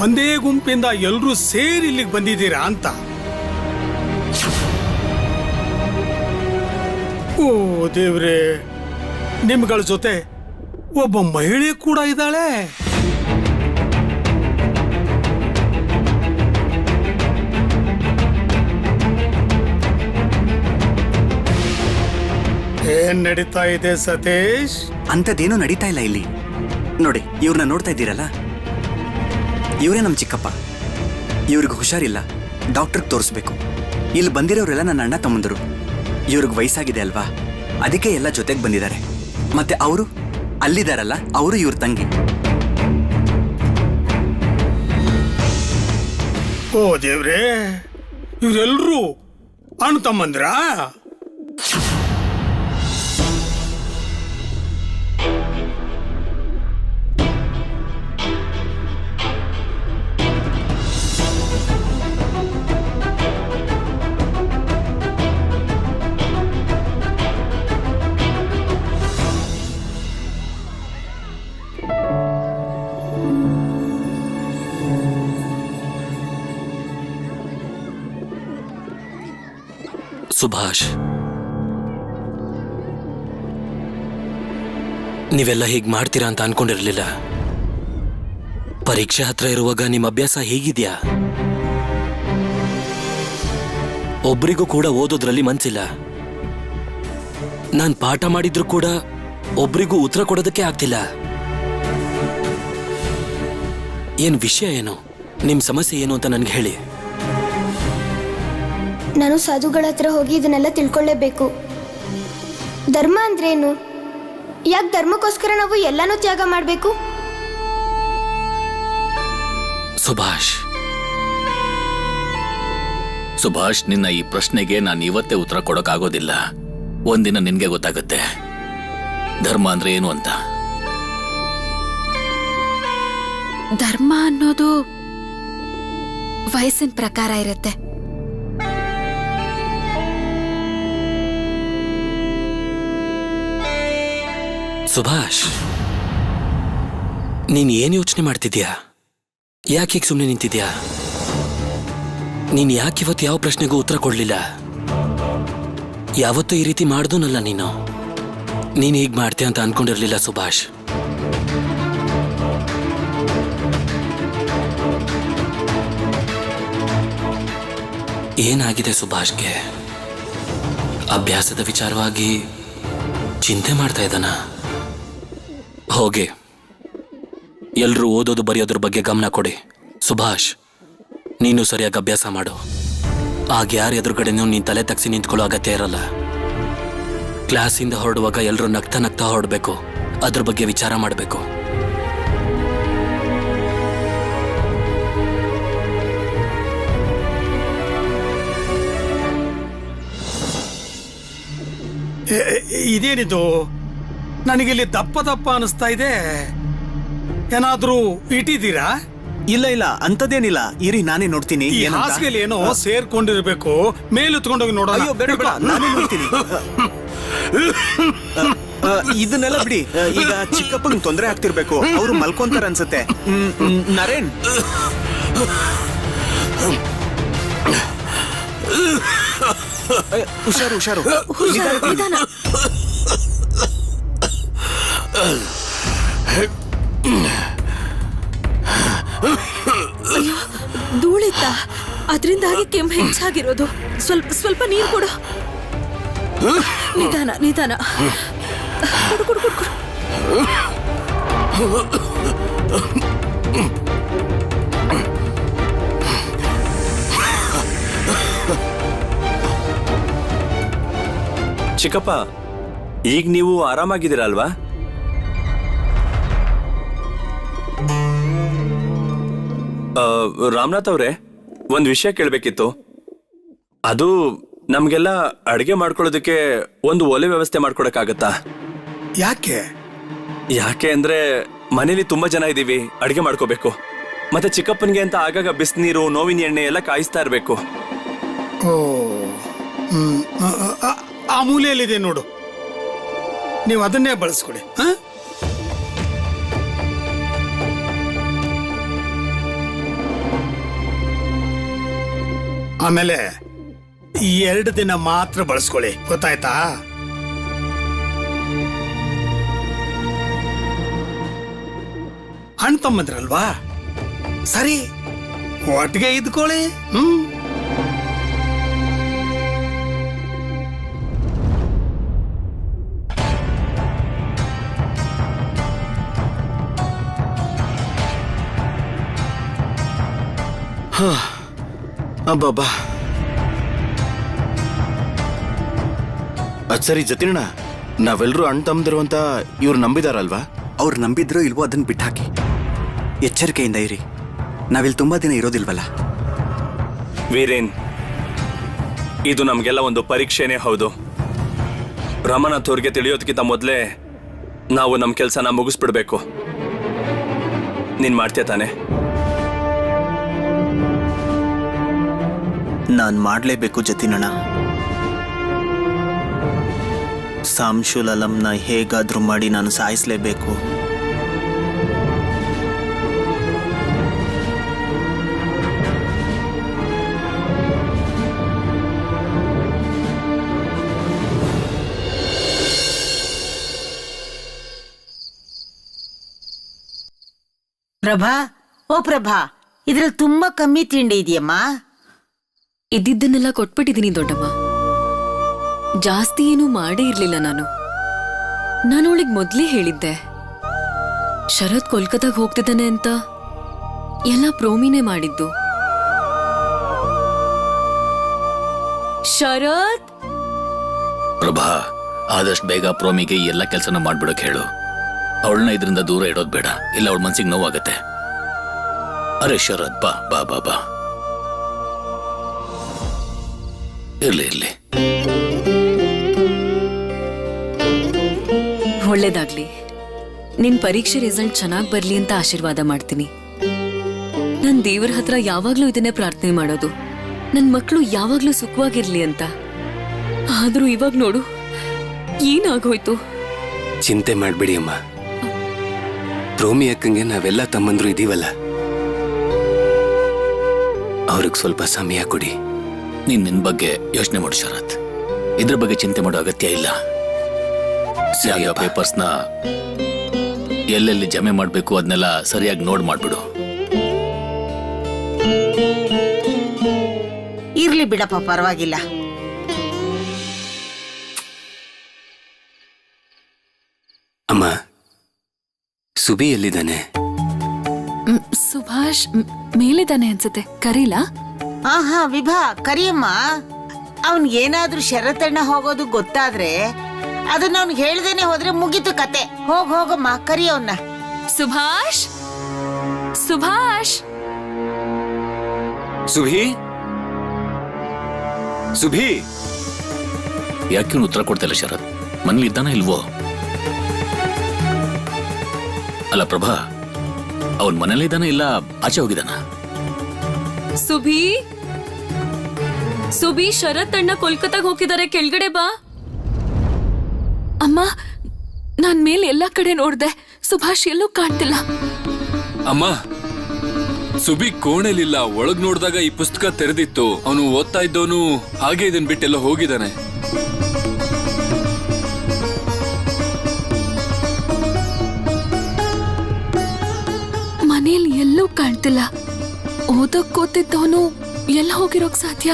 ಒಂದೇ ಗುಂಪಿಂದ ಎಲ್ರೂ ಸೇರಿ ಇಲ್ಲಿಗೆ ಬಂದಿದ್ದೀರಾ ಅಂತ. ಓ ದೇವ್ರೆ, ನಿಮ್ಗಳ ಜೊತೆ ಒಬ್ಬ ಮಹಿಳೆ ಕೂಡ ಇದ್ದಾಳೆ. ಏನ್ ನಡೀತಾ ಇದೆ ಸತೀಶ್? ಅಂಥದ್ದೇನೂ ನಡೀತಾ ಇಲ್ಲ ಇಲ್ಲಿ. ನೋಡಿ, ಇವ್ರನ್ನ ನೋಡ್ತಾ ಇದ್ದೀರಲ್ಲ, ಇವರೇ ನಮ್ಮ ಚಿಕ್ಕಪ್ಪ. ಇವ್ರಿಗೆ ಹುಷಾರಿಲ್ಲ, ಡಾಕ್ಟರ್ಗೆ ತೋರಿಸ್ಬೇಕು. ಇಲ್ಲಿ ಬಂದಿರೋರೆಲ್ಲ ನನ್ನ ಅಣ್ಣ ತಮ್ಮಂದರು. ಇವ್ರಿಗೆ ವಯಸ್ಸಾಗಿದೆ ಅಲ್ವಾ, ಅದಕ್ಕೆ ಎಲ್ಲ ಜೊತೆಗೆ ಬಂದಿದ್ದಾರೆ. ಮತ್ತೆ ಅವರು ಅಲ್ಲಿದ್ದಾರಲ್ಲ, ಅವರು ಇವ್ರ ತಂಗಿ. ಓ ದೇವ್ರೇ, ಇವರೆಲ್ಲರೂ ಅಣ್ಣ ತಮ್ಮಂದ್ರ? ಸುಭಾಷ್, ನೀವೆಲ್ಲ ಹೀಗೆ ಮಾಡ್ತೀರಾ ಅಂತ ಅನ್ಕೊಂಡಿರ್ಲಿಲ್ಲ. ಪರೀಕ್ಷೆ ಹತ್ರ ಇರುವಾಗ ನಿಮ್ಮ ಅಭ್ಯಾಸ ಹೇಗಿದ್ಯಾ? ಒಬ್ರಿಗೂ ಕೂಡ ಓದೋದ್ರಲ್ಲಿ ಮನ್ಸಿಲ್ಲ. ನಾನ್ ಪಾಠ ಮಾಡಿದ್ರು ಕೂಡ ಒಬ್ರಿಗೂ ಉತ್ತರ ಕೊಡೋದಕ್ಕೆ ಆಗ್ತಿಲ್ಲ. ಏನ್ ವಿಷಯ ಏನು? ನಿಮ್ ಸಮಸ್ಯೆ ಏನು ಅಂತ ನನ್ಗೆ ಹೇಳಿ. ನಾನು ಸಾಧುಗಳ ಹತ್ರ ಹೋಗಿ ಇದನ್ನೆಲ್ಲ ತಿಳ್ಕೊಳ್ಳೇಬೇಕು. ಧರ್ಮ ಅಂದ್ರೇನು? ಯಾಕೆ ಧರ್ಮಕ್ಕೋಸ್ಕರ ನಾವು ಎಲ್ಲಾನು ತ್ಯಾಗ ಮಾಡಬೇಕು? ಸುಭಾಷ್, ನಿನ್ನ ಈ ಪ್ರಶ್ನೆಗೆ ನಾನು ಇವತ್ತೇ ಉತ್ತರ ಕೊಡೋಕ್ಕಾಗೋದಿಲ್ಲ. ಒಂದಿನ ನಿನ್ಗೆ ಗೊತ್ತಾಗುತ್ತೆ ಧರ್ಮ ಅಂದ್ರೆ ಏನು ಅಂತ. ಧರ್ಮ ಅನ್ನೋದು ವಯಸ್ಸಿನ ಪ್ರಕಾರ ಇರುತ್ತೆ. ಸುಭಾಷ್, ನೀನ್ ಏನ್ ಯೋಚನೆ ಮಾಡ್ತಿದ್ಯಾ? ಯಾಕೆ ಈಗ ಸುಮ್ಮನೆ ನಿಂತಿದ್ಯಾ? ನೀನ್ ಯಾಕೆ ಇವತ್ತು ಯಾವ ಪ್ರಶ್ನೆಗೂ ಉತ್ತರ ಕೊಡ್ಲಿಲ್ಲ? ಯಾವತ್ತೂ ಈ ರೀತಿ ಮಾಡ್ದೋನಲ್ಲ ನೀನು. ನೀನ್ ಹೀಗ್ ಮಾಡ್ತೀಯ ಅಂತ ಅನ್ಕೊಂಡಿರ್ಲಿಲ್ಲ ಸುಭಾಷ್. ಏನಾಗಿದೆ ಸುಭಾಷ್ಗೆ? ಅಭ್ಯಾಸದ ವಿಚಾರವಾಗಿ ಚಿಂತೆ ಮಾಡ್ತಾ ಇದ್ದಾನ? ಹೋಗಿ ಎಲ್ರೂ ಓದೋದು ಬರೆಯೋದ್ರ ಬಗ್ಗೆ ಗಮನ ಕೊಡಿ. ಸುಭಾಷ್, ನೀನು ಸರಿಯಾಗಿ ಅಭ್ಯಾಸ ಮಾಡು. ಆಗ ಯಾರ ಎದುರುಗಡೆನೂ ನೀನ್ ತಲೆ ತಗ್ಸಿ ನಿಂತ್ಕೊಳ್ಳೋ ಅಗತ್ಯ ಇರಲ್ಲ. ಕ್ಲಾಸಿಂದ ಹೊರಡುವಾಗ ಎಲ್ಲರೂ ನಗ್ತಾ ನಗ್ತಾ ಹೊರಡ್ಬೇಕು. ಅದ್ರ ಬಗ್ಗೆ ವಿಚಾರ ಮಾಡಬೇಕು. ಇದೇನಿದು? ನನಗಿಲ್ಲಿ ದಪ್ಪ ದಪ್ಪ ಅನಿಸ್ತಾ ಇದೆ. ಏನಾದ್ರೂ ಇಟ್ಟಿದ್ದೀರಾ? ಇಲ್ಲ ಇಲ್ಲ, ಅಂತದೇನಿಲ್ಲ. ಇರಿ, ನಾನೇ ನೋಡ್ತೀನಿ. ಈ ಹಾಸಿಗೆಲಿ ಏನೋ ಸೇರ್ಕೊಂಡಿರ್ಬೇಕು. ಮೇಲುತ್ಕೊಂಡೋಗಿ ನೋಡೋಣ. ಅಯ್ಯೋ, ಬೇಡ ಬೇಡ, ನಾನೇ ನೋಡ್ತೀನಿ. ಇದನ್ನೆಲ್ಲ ಬಿಡಿ. ಈಗ ಚಿಕ್ಕಪ್ಪಂಗ್ ತೊಂದರೆ ಆಗ್ತಿರ್ಬೇಕು. ಅವರು ಮಲ್ಕೊಂತಾರ ಅನ್ಸುತ್ತೆ. ನರೇನ್, ಹುಷಾರು ಹುಷಾರು. ನಿಧಾನ. ಅಯ್ಯೋ, ಧೂಳಿತ್ತ, ಅದರಿಂದಾಗಿ ಕೆಮ್ಮು ಹೆಚ್ಚಾಗಿರೋದು. ಸ್ವಲ್ಪ ನೀರು ಕೊಡು. ನಿಧಾನ ನಿಧಾನ. ಕೊಡು ಕೊಡು ಕೊಡು ಕೊಡು. ಚಿಕ್ಕಪ್ಪ, ಈಗ ನೀವು ಆರಾಮಾಗಿದ್ದೀರಲ್ವಾ? ರಾಮನಾಥ್ ಅವ್ರೆ, ಒಂದ್ ವಿಷಯ ಕೇಳ್ಬೇಕಿತ್ತು. ಅದು ನಮ್ಗೆಲ್ಲ ಅಡಿಗೆ ಮಾಡ್ಕೊಳ್ಳೋದಕ್ಕೆ ಒಂದು ಒಲೆ ವ್ಯವಸ್ಥೆ ಮಾಡ್ಕೊಡಕ್ಕಾಗತ್ತಾ? ಯಾಕೆ? ಯಾಕೆ ಅಂದ್ರೆ ಮನೇಲಿ ತುಂಬಾ ಜನ ಇದೀವಿ, ಅಡಿಗೆ ಮಾಡ್ಕೋಬೇಕು. ಮತ್ತೆ ಚಿಕ್ಕಪ್ಪನ್ಗೆ ಅಂತ ಆಗಾಗ ಬಿಸಿನೀರು, ನೋವಿನ ಎಣ್ಣೆ ಎಲ್ಲ ಕಾಯಿಸ್ತಾ ಇರ್ಬೇಕು. ಓ, ಆ ಮೂಲೆಯಲ್ಲಿದೆ ನೋಡು, ನೀವು ಅದನ್ನೇ ಬಳಸ್ಕೊಡಿ. ಆಮೇಲೆ 2 ದಿನ ಮಾತ್ರ ಬಳಸ್ಕೊಳ್ಳಿ, ಗೊತ್ತಾಯ್ತಾ? ಅಣ್ಣ ತಮ್ಮಂದ್ರಲ್ವಾ, ಸರಿ, ಒಟ್ಟಿಗೆ ಇದ್ಕೊಳ್ಳಿ. ಅಬ್ಬಬ್ಬಾ, ಅದ್ ಸರಿ ಜತಿನಣ್ಣ, ನಾವೆಲ್ಲರೂ ಅಣ್ಣ ತಮ್ಮದಿರು ಅಂತ ಇವ್ರು ನಂಬಿದಾರಲ್ವಾ? ಅವ್ರು ನಂಬಿದ್ರೋ ಇಲ್ವೋ ಅದನ್ನ ಬಿಟ್ಟಾಕಿ. ಎಚ್ಚರಿಕೆಯಿಂದ ಇರಿ. ನಾವಿಲ್ಲಿ ತುಂಬಾ ದಿನ ಇರೋದಿಲ್ವಲ್ಲ. ವೀರೇನ್, ಇದು ನಮ್ಗೆಲ್ಲ ಒಂದು ಪರೀಕ್ಷೆನೇ ಹೌದು. ರಮನಾಥ್ ಅವ್ರಿಗೆ ತಿಳಿಯೋದಕ್ಕಿಂತ ಮೊದಲೇ ನಾವು ನಮ್ಮ ಕೆಲಸನ ಮುಗಿಸ್ಬಿಡ್ಬೇಕು. ನೀನ್ ಮಾಡ್ತೀಯ ತಾನೆ? ನಾನ್ ಮಾಡ್ಲೇಬೇಕು ಜತಿನಣ್ಣ. ಸಾಂಶುಲಲಂನ ಹೇಗಾದ್ರೂ ಮಾಡಿ ನಾನು ಸಾಯಿಸ್ಲೇಬೇಕು. ಪ್ರಭಾ, ಓ ಪ್ರಭಾ, ಇದ್ರಲ್ಲಿ ತುಂಬಾ ಕಮ್ಮಿ ತಿಂಡಿ ಇದೆಯಮ್ಮ. ಇದ್ದಿದ್ದನ್ನೆಲ್ಲ ಕೊಟ್ಬಿಟ್ಟಿದ್ದೀನಿ ದೊಡ್ಡಮ್ಮ. ಜಾಸ್ತಿ ಏನೂ ಮಾಡೇ ಇರ್ಲಿಲ್ಲ ನಾನು ಅವಳಿಗೆ ಮೊದ್ಲೇ ಹೇಳಿದ್ದೆ. ಶರತ್ ಕೋಲ್ಕತ್ತಾಗ ಹೋಗ್ತಿದ್ದಾನೆ ಅಂತ ಎಲ್ಲ ಪ್ರೋಮಿನೇ ಮಾಡಿದ್ದು. ಶರತ್, ಪ್ರಭಾ, ಆದಷ್ಟು ಬೇಗ ಪ್ರೋಮಿಗೆ ಎಲ್ಲ ಕೆಲಸನ ಮಾಡ್ಬಿಡಕ್ ಹೇಳು. ಅವಳನ್ನ ಇದರಿಂದ ದೂರ ಇಡೋದು ಬೇಡ, ಇಲ್ಲ ಅವಳ ಮನ್ಸಿಗೆ ನೋವಾಗತ್ತೆ. ಅರೆ ಶರತ್, ಬಾ ಬಾ ಬಾ ಬಾ. ಇರ್ಲಿ. ಒಳ್ಳೇದಾಗ್ಲಿ. ನಿನ್ ಪರೀಕ್ಷೆ ರಿಸಲ್ಟ್ ಚೆನ್ನಾಗಿ ಬರ್ಲಿ ಅಂತ ಆಶೀರ್ವಾದ ಮಾಡ್ತೀನಿ. ನಾನ್ ದೇವ್ರ ಹತ್ರ ಯಾವಾಗ್ಲೂ ಇದನ್ನೇ ಪ್ರಾರ್ಥನೆ ಮಾಡೋದು, ನನ್ ಮಕ್ಕಳು ಯಾವಾಗ್ಲೂ ಸುಖವಾಗಿರ್ಲಿ ಅಂತ. ಆದ್ರೂ ಇವಾಗ ನೋಡು ಏನಾಗೋಯ್ತು. ಚಿಂತೆ ಮಾಡ್ಬಿಡಿ ಅಮ್ಮ. ರೋಮಿ ಅಕ್ಕಂಗೆ ನಾವೆಲ್ಲ ತಮ್ಮಂದ್ರು ಇದೀವಲ್ಲ, ಅವ್ರಿಗೆ ಸ್ವಲ್ಪ ಸಮಯ ಕೊಡಿ. ನೀನ್ ನಿನ್ ಬಗ್ಗೆ ಯೋಚನೆ ಮಾಡು ಶರತ್, ಇದ್ರ ಬಗ್ಗೆ ಚಿಂತೆ ಮಾಡೋ ಅಗತ್ಯ ಇಲ್ಲ. ಪೇಪರ್ಸ್ನ ಎಲ್ಲೆಲ್ಲಿ ಜಮೆ ಮಾಡ್ಬೇಕು ಅದನ್ನೆಲ್ಲ ಸರಿಯಾಗಿ ನೋಡ್ ಮಾಡ್ಬಿಡು. ಇರ್ಲಿ ಬಿಡಪ್ಪ, ಪರವಾಗಿಲ್ಲ. ಅಮ್ಮ, ಸುಬಿ ಎಲ್ಲಿದ್ದಾನೆ? ಸುಭಾಷ್ ಮೇಲಿದ್ದಾನೆ ಅನ್ಸುತ್ತೆ, ಕರೀಲಾ? ಹಾ ವಿಭಾ, ಕರಿಯಮ್ಮ. ಅವನ್ಗೇನಾದ್ರೂ ಶರತ್ತಣ್ಣ ಹೋಗೋದು ಗೊತ್ತಾದ್ರೆ ಅದನ್ನ ಅವ್ನಿಗೆ ಹೇಳ್ದೇನೆ ಹೋದ್ರೆ ಮುಗೀತು ಕತೆ. ಹೋಗಮ್ಮ, ಕರಿಯವನ್ನ. ಸುಭಾಷ್, ಸುಭಾಷ್. ಸುಭಿ, ಸುಭಿ. ಯಾಕೆ ಉತ್ತರ ಕೊಡ್ತಿಲ್ಲ ಶರತ್? ಮನೇಲಿ ಇದ್ದಾನ ಇಲ್ವೋ? ಅಲ್ಲ ಪ್ರಭಾ, ಅವನ್ ಮನೇಲಿ ಇದ್ದಾನ ಇಲ್ಲ ಆಚೆ ಹೋಗಿದ್ದಾನ? ಸುಭಿ, ಸುಭಿ, ಶರತ್ ಅಣ್ಣ ಕೋಲ್ಕತ್ತಾಗ ಹೋಗಿದ್ದಾರೆ, ಕೆಳಗಡೆ ಬಾ. ಅಮ್ಮ, ನಾನ್ ಮೇಲೆ ಎಲ್ಲಾ ಕಡೆ ನೋಡ್ದೆ, ಸುಭಾಷ್ ಎಲ್ಲೂ ಕಾಣ್ತಿಲ್ಲ. ಅಮ್ಮ, ಸುಬಿ ಕೋಣೆಲಿಲ್ಲ. ಒಳಗ್ ನೋಡಿದಾಗ ಈ ಪುಸ್ತಕ ತೆರೆದಿತ್ತು. ಅವನು ಓದ್ತಾ ಇದ್ದವನು ಹಾಗೆ ಇದನ್ ಬಿಟ್ಟೆಲ್ಲ ಹೋಗಿದ್ದಾನೆ. ಮನೇಲಿ ಎಲ್ಲೂ ಕಾಣ್ತಿಲ್ಲ. ಓದಕ್ ಕೂತಿದ್ದವನು ಎಲ್ಲ ಹೋಗಿರೋಕ್ ಸಾಧ್ಯ?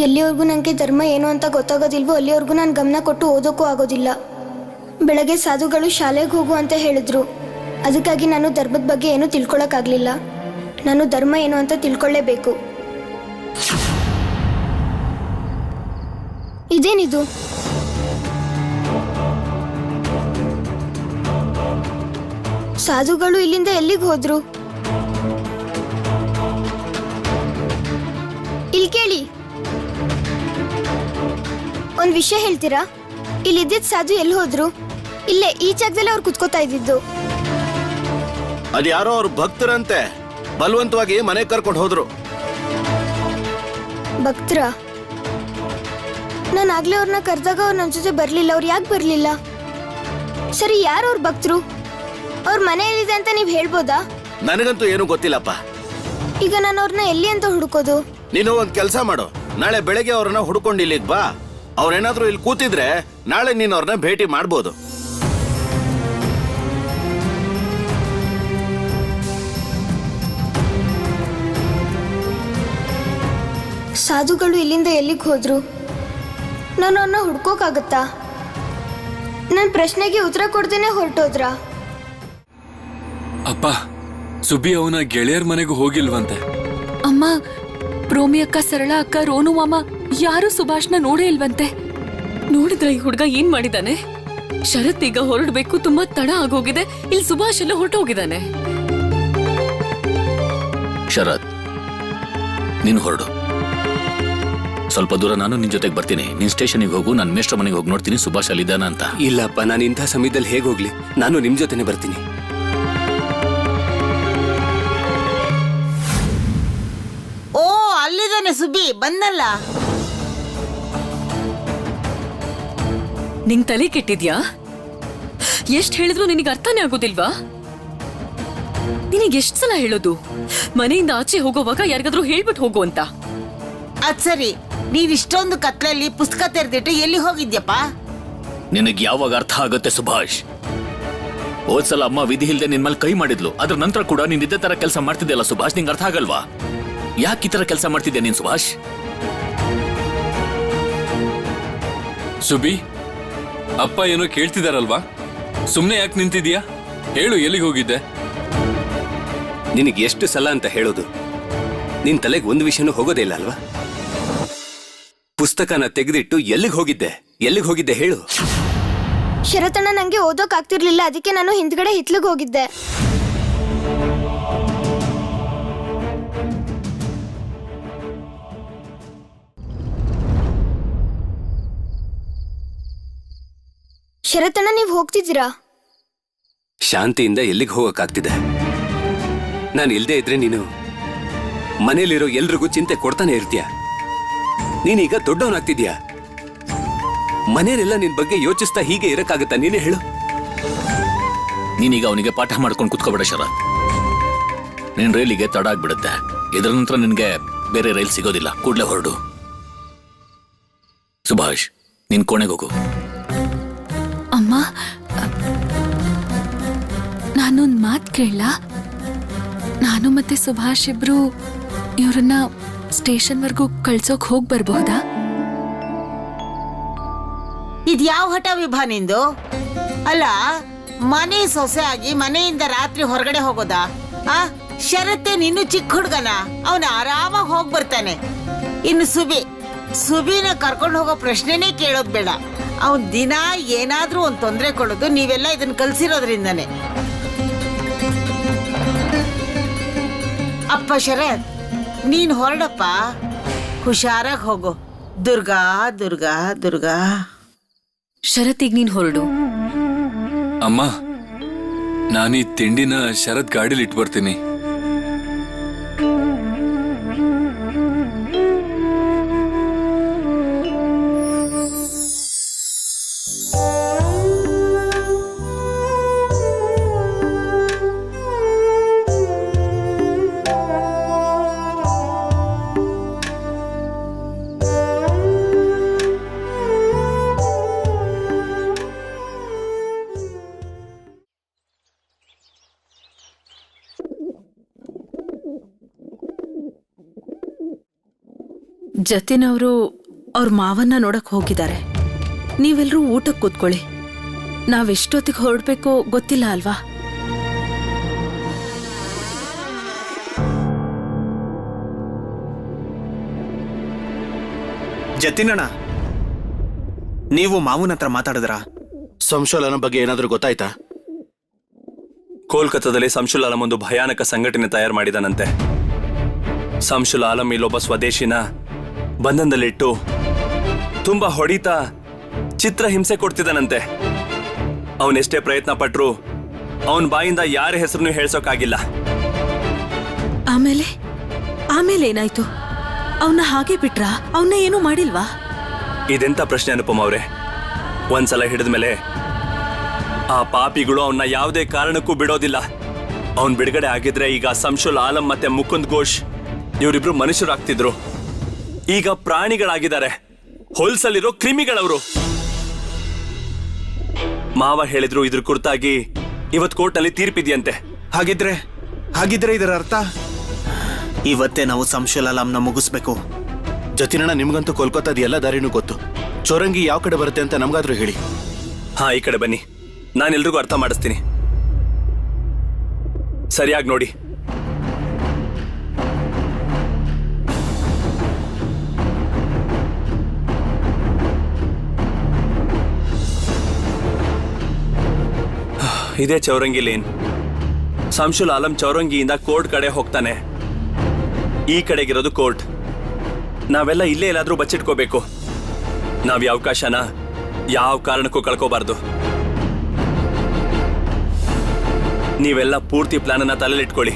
ಎಲ್ಲಿವರೆಗೂ ನನಗೆ ಧರ್ಮ ಏನು ಅಂತ ಗೊತ್ತಾಗೋದಿಲ್ವೋ ಅಲ್ಲಿವರೆಗೂ ನಾನು ಗಮನ ಕೊಟ್ಟು ಓದೋಕ್ಕೂ ಆಗೋದಿಲ್ಲ. ಬೆಳಗ್ಗೆ ಸಾಧುಗಳು ಶಾಲೆಗೆ ಹೋಗು ಅಂತ ಹೇಳಿದ್ರು. ಅದಕ್ಕಾಗಿ ನಾನು ಧರ್ಮದ ಬಗ್ಗೆ ಏನೂ ತಿಳ್ಕೊಳಕ್ಕಾಗಲಿಲ್ಲ. ನಾನು ಧರ್ಮ ಏನು ಅಂತ ತಿಳ್ಕೊಳ್ಳೇಬೇಕು. ಇದೇನಿದು? ಸಾಧುಗಳು ಇಲ್ಲಿಂದ ಎಲ್ಲಿಗೆ ಹೋದ್ರು? ಇಲ್ಲಿ ಕೇಳಿ, ಒಂದ್ ವಿಷಯ ಹೇಳ್ತೀರಾ? ಇಲ್ಲಿದ್ದಿದ್ ಸಾಧು ಎಲ್ಲಿ ಹೋದ್ರು? ಇಲ್ಲೇ ಈ ಜಾಗದಲ್ಲಿ ಅವ್ರು ಕುತ್ಕೋತಾ ಇದ್ದಿದ್ದು. ಅದ್ಯಾರೋ ಅವ್ರ ಭಕ್ತರಂತೆ, ಬಲವಂತವಾಗಿ ಮನೆ ಕರ್ಕೊಂಡು ಹೋದ್ರು. ಭಕ್ತರ? ನಾನು ಆಗ್ಲೇ ಅವ್ರನ್ನ ಕರೆದಾಗ ಅವ್ರು ನನ್ನ ಜೊತೆ ಬರ್ಲಿಲ್ಲ. ಅವ್ರು ಯಾಕೆ ಬರ್ಲಿಲ್ಲ? ಸರಿ, ಯಾರು ಅವ್ರ ಭಕ್ತರು? ಅವ್ರ ಮನೆಯಲ್ಲಿದೆ ಅಂತ ನೀವ್ ಹೇಳ್ಬೋದಾ? ನನಗಂತೂ ಏನು ಗೊತ್ತಿಲ್ಲಪ್ಪ. ಈಗ ನಾನು ಅವ್ರನ್ನ ಎಲ್ಲಿ ಅಂತ ಹುಡುಕೋದು? ನೀನು ಒಂದ್ ಕೆಲಸ ಮಾಡು, ನಾಳೆ ಬೆಳಗ್ಗೆ ಅವ್ರನ್ನ ಹುಡ್ಕೊಂಡು ಇಲ್ಲಿಗೆ ಬಾ. ಅವ್ರೇನಾದ್ರೂ ಇಲ್ಲಿ ಕೂತಿದ್ರೆ ನಾಳೆ ನೀನ್ ಅವ್ರನ್ನ ಭೇಟಿ ಮಾಡ್ಬೋದು. ಸಾಧುಗಳು ಇಲ್ಲಿಂದ ಎಲ್ಲಿಗೆ ಹೋದ್ರು? ನಾನು ಅವ್ರನ್ನ ಹುಡ್ಕೋಕಾಗತ್ತಾ? ನನ್ನ ಪ್ರಶ್ನೆಗೆ ಉತ್ತರ ಕೊಡ್ದೇನೆ ಹೊರಟೋದ್ರಾ? ಅಪ್ಪ, ಸುಬಿ ಅವನ ಗೆಳೆಯರ ಮನೆಗೂ ಹೋಗಿಲ್ವಂತೆ. ಅಮ್ಮ, ರೋಮಿ ಅಕ್ಕ, ಸರಳ ಅಕ್ಕ, ರೋನು ಮಾಮ ಯಾರು ಸುಭಾಷ್ನ ನೋಡೇ ಇಲ್ವಂತೆ. ನೋಡಿದ್ರ ಈ ಹುಡ್ಗ ಏನ್ ಮಾಡಿದಾನೆ? ಶರತ್ ಈಗ ಹೊರಡ್ಬೇಕು, ತುಂಬಾ ತಡ ಆಗೋಗಿದೆ. ಇಲ್ಲಿ ಸುಭಾಷ್ ಎಲ್ಲ ಹೊರಟೋಗಿದ್ದಾನೆ. ಶರತ್, ನೀನು ಹೊರಡು. ಸ್ವಲ್ಪ ದೂರ ನಾನು ನಿನ್ ಜೊತೆಗೆ ಬರ್ತೀನಿ. ನೀನ್ ಸ್ಟೇಷನ್ಗೆ ಹೋಗು, ನಾನು ಮೇಷ್ಟ್ರ ಮನೆಗೆ ಹೋಗಿ ನೋಡ್ತೀನಿ ಸುಭಾಷ್ ಅಲ್ಲಿದ್ದಾನ ಅಂತ. ಇಲ್ಲಪ್ಪ, ನಾನು ಇಂಥ ಸಮಯದಲ್ಲಿ ಹೇಗೆ ಹೋಗ್ಲಿ? ನಾನು ನಿಮ್ ಜೊತೆನೆ ಬರ್ತೀನಿ. ಓ, ಅಲ್ಲಿದ್ದಾನೆ ಸುಬ್ಬಿ, ಬಂದಲ್ಲ. ನಿಂಗ್ ತಲೆ ಕೆಟ್ಟಿದ್ಯಾ? ಎಷ್ಟ್ ಹೇಳಿದ್ರು ನಿನಗೆ ಅರ್ಥನೇ ಆಗೋದಿಲ್ವಾ? ನಿನಗೆ ಎಷ್ಟ್ ಸಲ ಹೇಳೋದು ಮನೆಯಿಂದ ಆಚೆ ಹೋಗೋವಾಗ ಯಾರಿಗಾದ್ರೂ ಹೇಳ್ಬಿಟ್ಟು ಹೋಗು ಅಂತ? ಅದ್ ಸರಿ, ನೀನ್ ಇಷ್ಟೊಂದು ಕತ್ಲಲ್ಲಿ ಪುಸ್ತಕ ತೆರೆದಿಟ್ಟು ಎಲ್ಲಿ ಹೋಗಿದ್ಯಪ್ಪ? ನಿನಗೆ ಯಾವಾಗ ಅರ್ಥ ಆಗುತ್ತೆ ಸುಭಾಷ್? ಹೋದ್ಸಲ ಅಮ್ಮ ವಿಧಿ ಇಲ್ದೆ ನಿನ್ ಮೇಲೆ ಕೈ ಮಾಡಿದ್ಲು, ಅದ್ರ ನಂತರ ಕೂಡ ನೀನ್ ಇದೇ ತರ ಕೆಲಸ ಮಾಡ್ತಿದ್ದೆಲ್ಲ ಸುಭಾಷ್. ನಿಂಗೆ ಅರ್ಥ ಆಗಲ್ವಾ? ಯಾಕೆ ಈ ತರ ಕೆಲಸ ಮಾಡ್ತಿದ್ಯಾ ನೀನ್ ಸುಭಾಷ್? ಸುಬಿ, ಅಪ್ಪ ಏನೋ ಕೇಳ್ತಿದಾರಲ್ವಾ? ಸುಮ್ನೆ ಯಾಕೆ ನಿಂತಿದ್ಯಾ? ಹೇಳು, ಎಲ್ಲಿಗೆ ಹೋಗಿದ್ದೆ? ನಿನಗೆ ಎಷ್ಟು ಸಲ ಅಂತ ಹೇಳೋದು? ನಿನ್ ತಲೆಗೆ ಒಂದು ವಿಷಯನೂ ಹೋಗೋದೇ ಇಲ್ಲ ಅಲ್ವಾ? ಪುಸ್ತಕನ ತೆಗೆದಿಟ್ಟು ಎಲ್ಲಿಗೆ ಹೋಗಿದ್ದೆ ಹೇಳು. ಶರತಣ್ಣ ನಂಗೆ ಓದೋಕ್ ಆಗ್ತಿರ್ಲಿಲ್ಲ, ಅದಕ್ಕೆ ನಾನು ಹಿಂದ್ಗಡೆ ಹಿತ್ಲಿಗೆ ಹೋಗಿದ್ದೆ. ಶರತಣ್ಣ, ನೀವ್ ಹೋಗ್ತಿದ್ದೀರಾ? ಶಾಂತಿಯಿಂದ ಎಲ್ಲಿಗೆ ಹೋಗಕ್ಕಾಗ್ತಿದೆ? ನಾನು ಇಲ್ದೇ ಇದ್ರೆ ನೀನು ಮನೇಲಿರೋ ಎಲ್ರಿಗೂ ಚಿಂತೆ ಕೊಡ್ತಾನೆ ಇರ್ತೀಯ. ನೀನೀಗ ದೊಡ್ಡವನಾಗ್ತಿದ್ಯಾ. ಮನೇಲೆಲ್ಲ ನಿನ್ ಬಗ್ಗೆ ಯೋಚಿಸ್ತಾ ಹೀಗೆ ಇರಕ್ಕಾಗತ್ತಾ? ನೀನೇ ಹೇಳು. ನೀನೀಗ ಅವನಿಗೆ ಪಾಠ ಮಾಡ್ಕೊಂಡು ಕುತ್ಕೋಬೇಡ ಶರತ್. ನಿನ್ ರೈಲಿಗೆ ತಡ ಆಗ್ಬಿಡುತ್ತೆ. ಇದರ ನಂತರ ನಿನ್ಗೆ ಬೇರೆ ರೈಲ್ ಸಿಗೋದಿಲ್ಲ. ಕೂಡ್ಲೆ ಹೊರಡು. ಸುಭಾಷ್, ನಿನ್ ಕೋಣೆಗೆ ಹೋಗು. ಅಮ್ಮ, ನಾನೊಂದ್ ಮಾತ್ ಕೇಳ. ನಾನು ಮತ್ತೆ ಸುಭಾಷ್ ಇಬ್ರು ಇವ್ರನ್ನ ಸ್ಟೇಷನ್ವರೆಗೂ ಕಳ್ಸೋಕ್ ಹೋಗ್ ಬರ್ಬಹುದಾ? ಇದ್ಯಾವ ಹಠ ವಿಭಾ ನಿಂದು? ಅಲ್ಲ, ಮನೆ ಸೊಸೆ ಆಗಿ ಮನೆಯಿಂದ ರಾತ್ರಿ ಹೊರಗಡೆ ಹೋಗೋದಾ? ಆ ಶರತ್ತೆ ನಿನ್ನು ಚಿಕ್ಕ ಹುಡುಗನ, ಅವನ ಆರಾಮಾಗಿ ಹೋಗ್ ಬರ್ತಾನೆ. ಇನ್ನು ಸುಬಿನ ಕರ್ಕೊಂಡು ಹೋಗೋ ಪ್ರಶ್ನೆನೇ ಕೇಳೋದ್ ಬೇಡ. ಅವನ್ ದಿನ ಏನಾದ್ರೂ ಒಂದ್ ತೊಂದರೆ ಕೊಡೋದು ನೀವೆಲ್ಲ ಇದನ್ನ ಕಲ್ಸಿರೋದ್ರಿಂದಾನೆ. ಅಪ್ಪ ಶರತ್, ನೀನ್ ಹೊರಡಪ್ಪ, ಹುಷಾರಾಗಿ ಹೋಗು. ದುರ್ಗಾ ದುರ್ಗಾ ದುರ್ಗಾ. ಶರತ್ತಿಗೆ ನೀನ್ ಹೊರಡು. ಅಮ್ಮ, ನಾನೀ ತಿಂಡಿನ ಶರತ್ ಗಾಡಿಲಿ ಇಟ್ಟು ಬರ್ತೀನಿ. ಜತಿನ್ ಅವರು ಅವ್ರ ಮಾವನ್ನ ನೋಡಕ್ ಹೋಗಿದ್ದಾರೆ. ನೀವೆಲ್ರೂ ಊಟಕ್ಕೆ ಕೂತ್ಕೊಳ್ಳಿ. ನಾವೆಷ್ಟೊತ್ತಿಗೆ ಹೊರಡ್ಬೇಕೋ ಗೊತ್ತಿಲ್ಲ ಅಲ್ವಾ? ಜತಿನಣ್ಣ, ನೀವು ಮಾವನ ಹತ್ರ ಮಾತಾಡಿದ್ರ? ಸಂಶೋಧನ ಬಗ್ಗೆ ಏನಾದ್ರೂ ಗೊತ್ತಾಯ್ತಾ? ಕೋಲ್ಕತ್ತಾದಲ್ಲಿ ಸಂಶುಲ್ ಆಲಂ ಒಂದು ಭಯಾನಕ ಸಂಘಟನೆ ತಯಾರು ಮಾಡಿದಾನಂತೆ. ಸಂಶುಲ್ ಆಲಂ ಇಲ್ಲೊಬ್ಬ ಸ್ವದೇಶಿನ ಬಂಧನದಲ್ಲಿಟ್ಟು ತುಂಬಾ ಹೊಡಿತಾ ಚಿತ್ರಹಿಂಸೆ ಕೊಡ್ತಿದ್ದಾನಂತೆ. ಅವನೆಷ್ಟೇ ಪ್ರಯತ್ನ ಪಟ್ರು ಅವನ ಬಾಯಿಂದ ಯಾರ ಹೆಸರನ್ನು ಹೇಳ್ಸೋಕ್ಕಾಗಿಲ್ಲ. ಆಮೇಲೆ ಏನಾಯ್ತು? ಅವನ್ನ ಹಾಗೆ ಬಿಟ್ರಾ? ಅವನ್ನ ಏನೂ ಮಾಡಿಲ್ವಾ? ಇದೆಂತ ಪ್ರಶ್ನೆ ಅನುಪಮ್ ಅವ್ರೆ. ಒಂದ್ಸಲ ಹಿಡಿದ್ಮೇಲೆ ಆ ಪಾಪಿಗಳು ಅವನ್ನ ಯಾವುದೇ ಕಾರಣಕ್ಕೂ ಬಿಡೋದಿಲ್ಲ. ಅವನ್ ಬಿಡುಗಡೆ ಆಗಿದ್ರೆ ಈಗ ಸಂಶುಲ್ ಆಲಂ ಮತ್ತೆ ಮುಕುಂದ್ ಘೋಷ್ ಇವರಿಬ್ರು ಮನುಷ್ಯರಾಗ್ತಿದ್ರು. ಈಗ ಪ್ರಾಣಿಗಳಾಗಿದ್ದಾರೆ. ಹೊಲ್ಸಲ್ಲಿರೋ ಕ್ರಿಮಿಗಳವರು. ಮಾವ ಹೇಳಿದ್ರು ಇದ್ರ ಕುರಿತಾಗಿ ಇವತ್ ಕೋರ್ಟ್ನಲ್ಲಿ ತೀರ್ಪಿದ್ಯಂತೆ. ಹಾಗಿದ್ರೆ ಇದರ ಅರ್ಥ ಇವತ್ತೇ ನಾವು ಸಂಶುಲ್ ಆಲಂನ ಮುಗಿಸ್ಬೇಕು. ಜತಿನಣ್ಣ, ನಿಮ್ಗಂತೂ ಕೋಲ್ಕತ್ತಾದ ಎಲ್ಲ ದಾರಿನೂ ಗೊತ್ತು. ಚೌರಂಗಿ ಯಾವ ಕಡೆ ಬರುತ್ತೆ ಅಂತ ನಮ್ಗಾದ್ರೂ ಹೇಳಿ. ಹಾ, ಈ ಕಡೆ ಬನ್ನಿ, ನಾನೆಲ್ರಿಗೂ ಅರ್ಥ ಮಾಡಿಸ್ತೀನಿ. ಸರಿಯಾಗಿ ನೋಡಿ. ಇದೇ ಚೌರಂಗಿ ಲೇನ್. ಸಂಶುಲ್ ಆಲಂ ಚೌರಂಗಿಯಿಂದ ಕೋರ್ಟ್ ಕಡೆ ಹೋಗ್ತಾನೆ. ಈ ಕಡೆಗಿರೋದು ಕೋರ್ಟ್. ನಾವೆಲ್ಲ ಇಲ್ಲೇ ಎಲ್ಲಾದ್ರೂ ಬಚ್ಚಿಟ್ಕೋಬೇಕು. ನಾವ್ ಈ ಅವಕಾಶನ ಯಾವ ಕಾರಣಕ್ಕೂ ಕಳ್ಕೋಬಾರ್ದು. ನೀವೆಲ್ಲ ಪೂರ್ತಿ ಪ್ಲಾನ್ ಅನ್ನ ತಲೆಲಿಟ್ಕೊಳ್ಳಿ.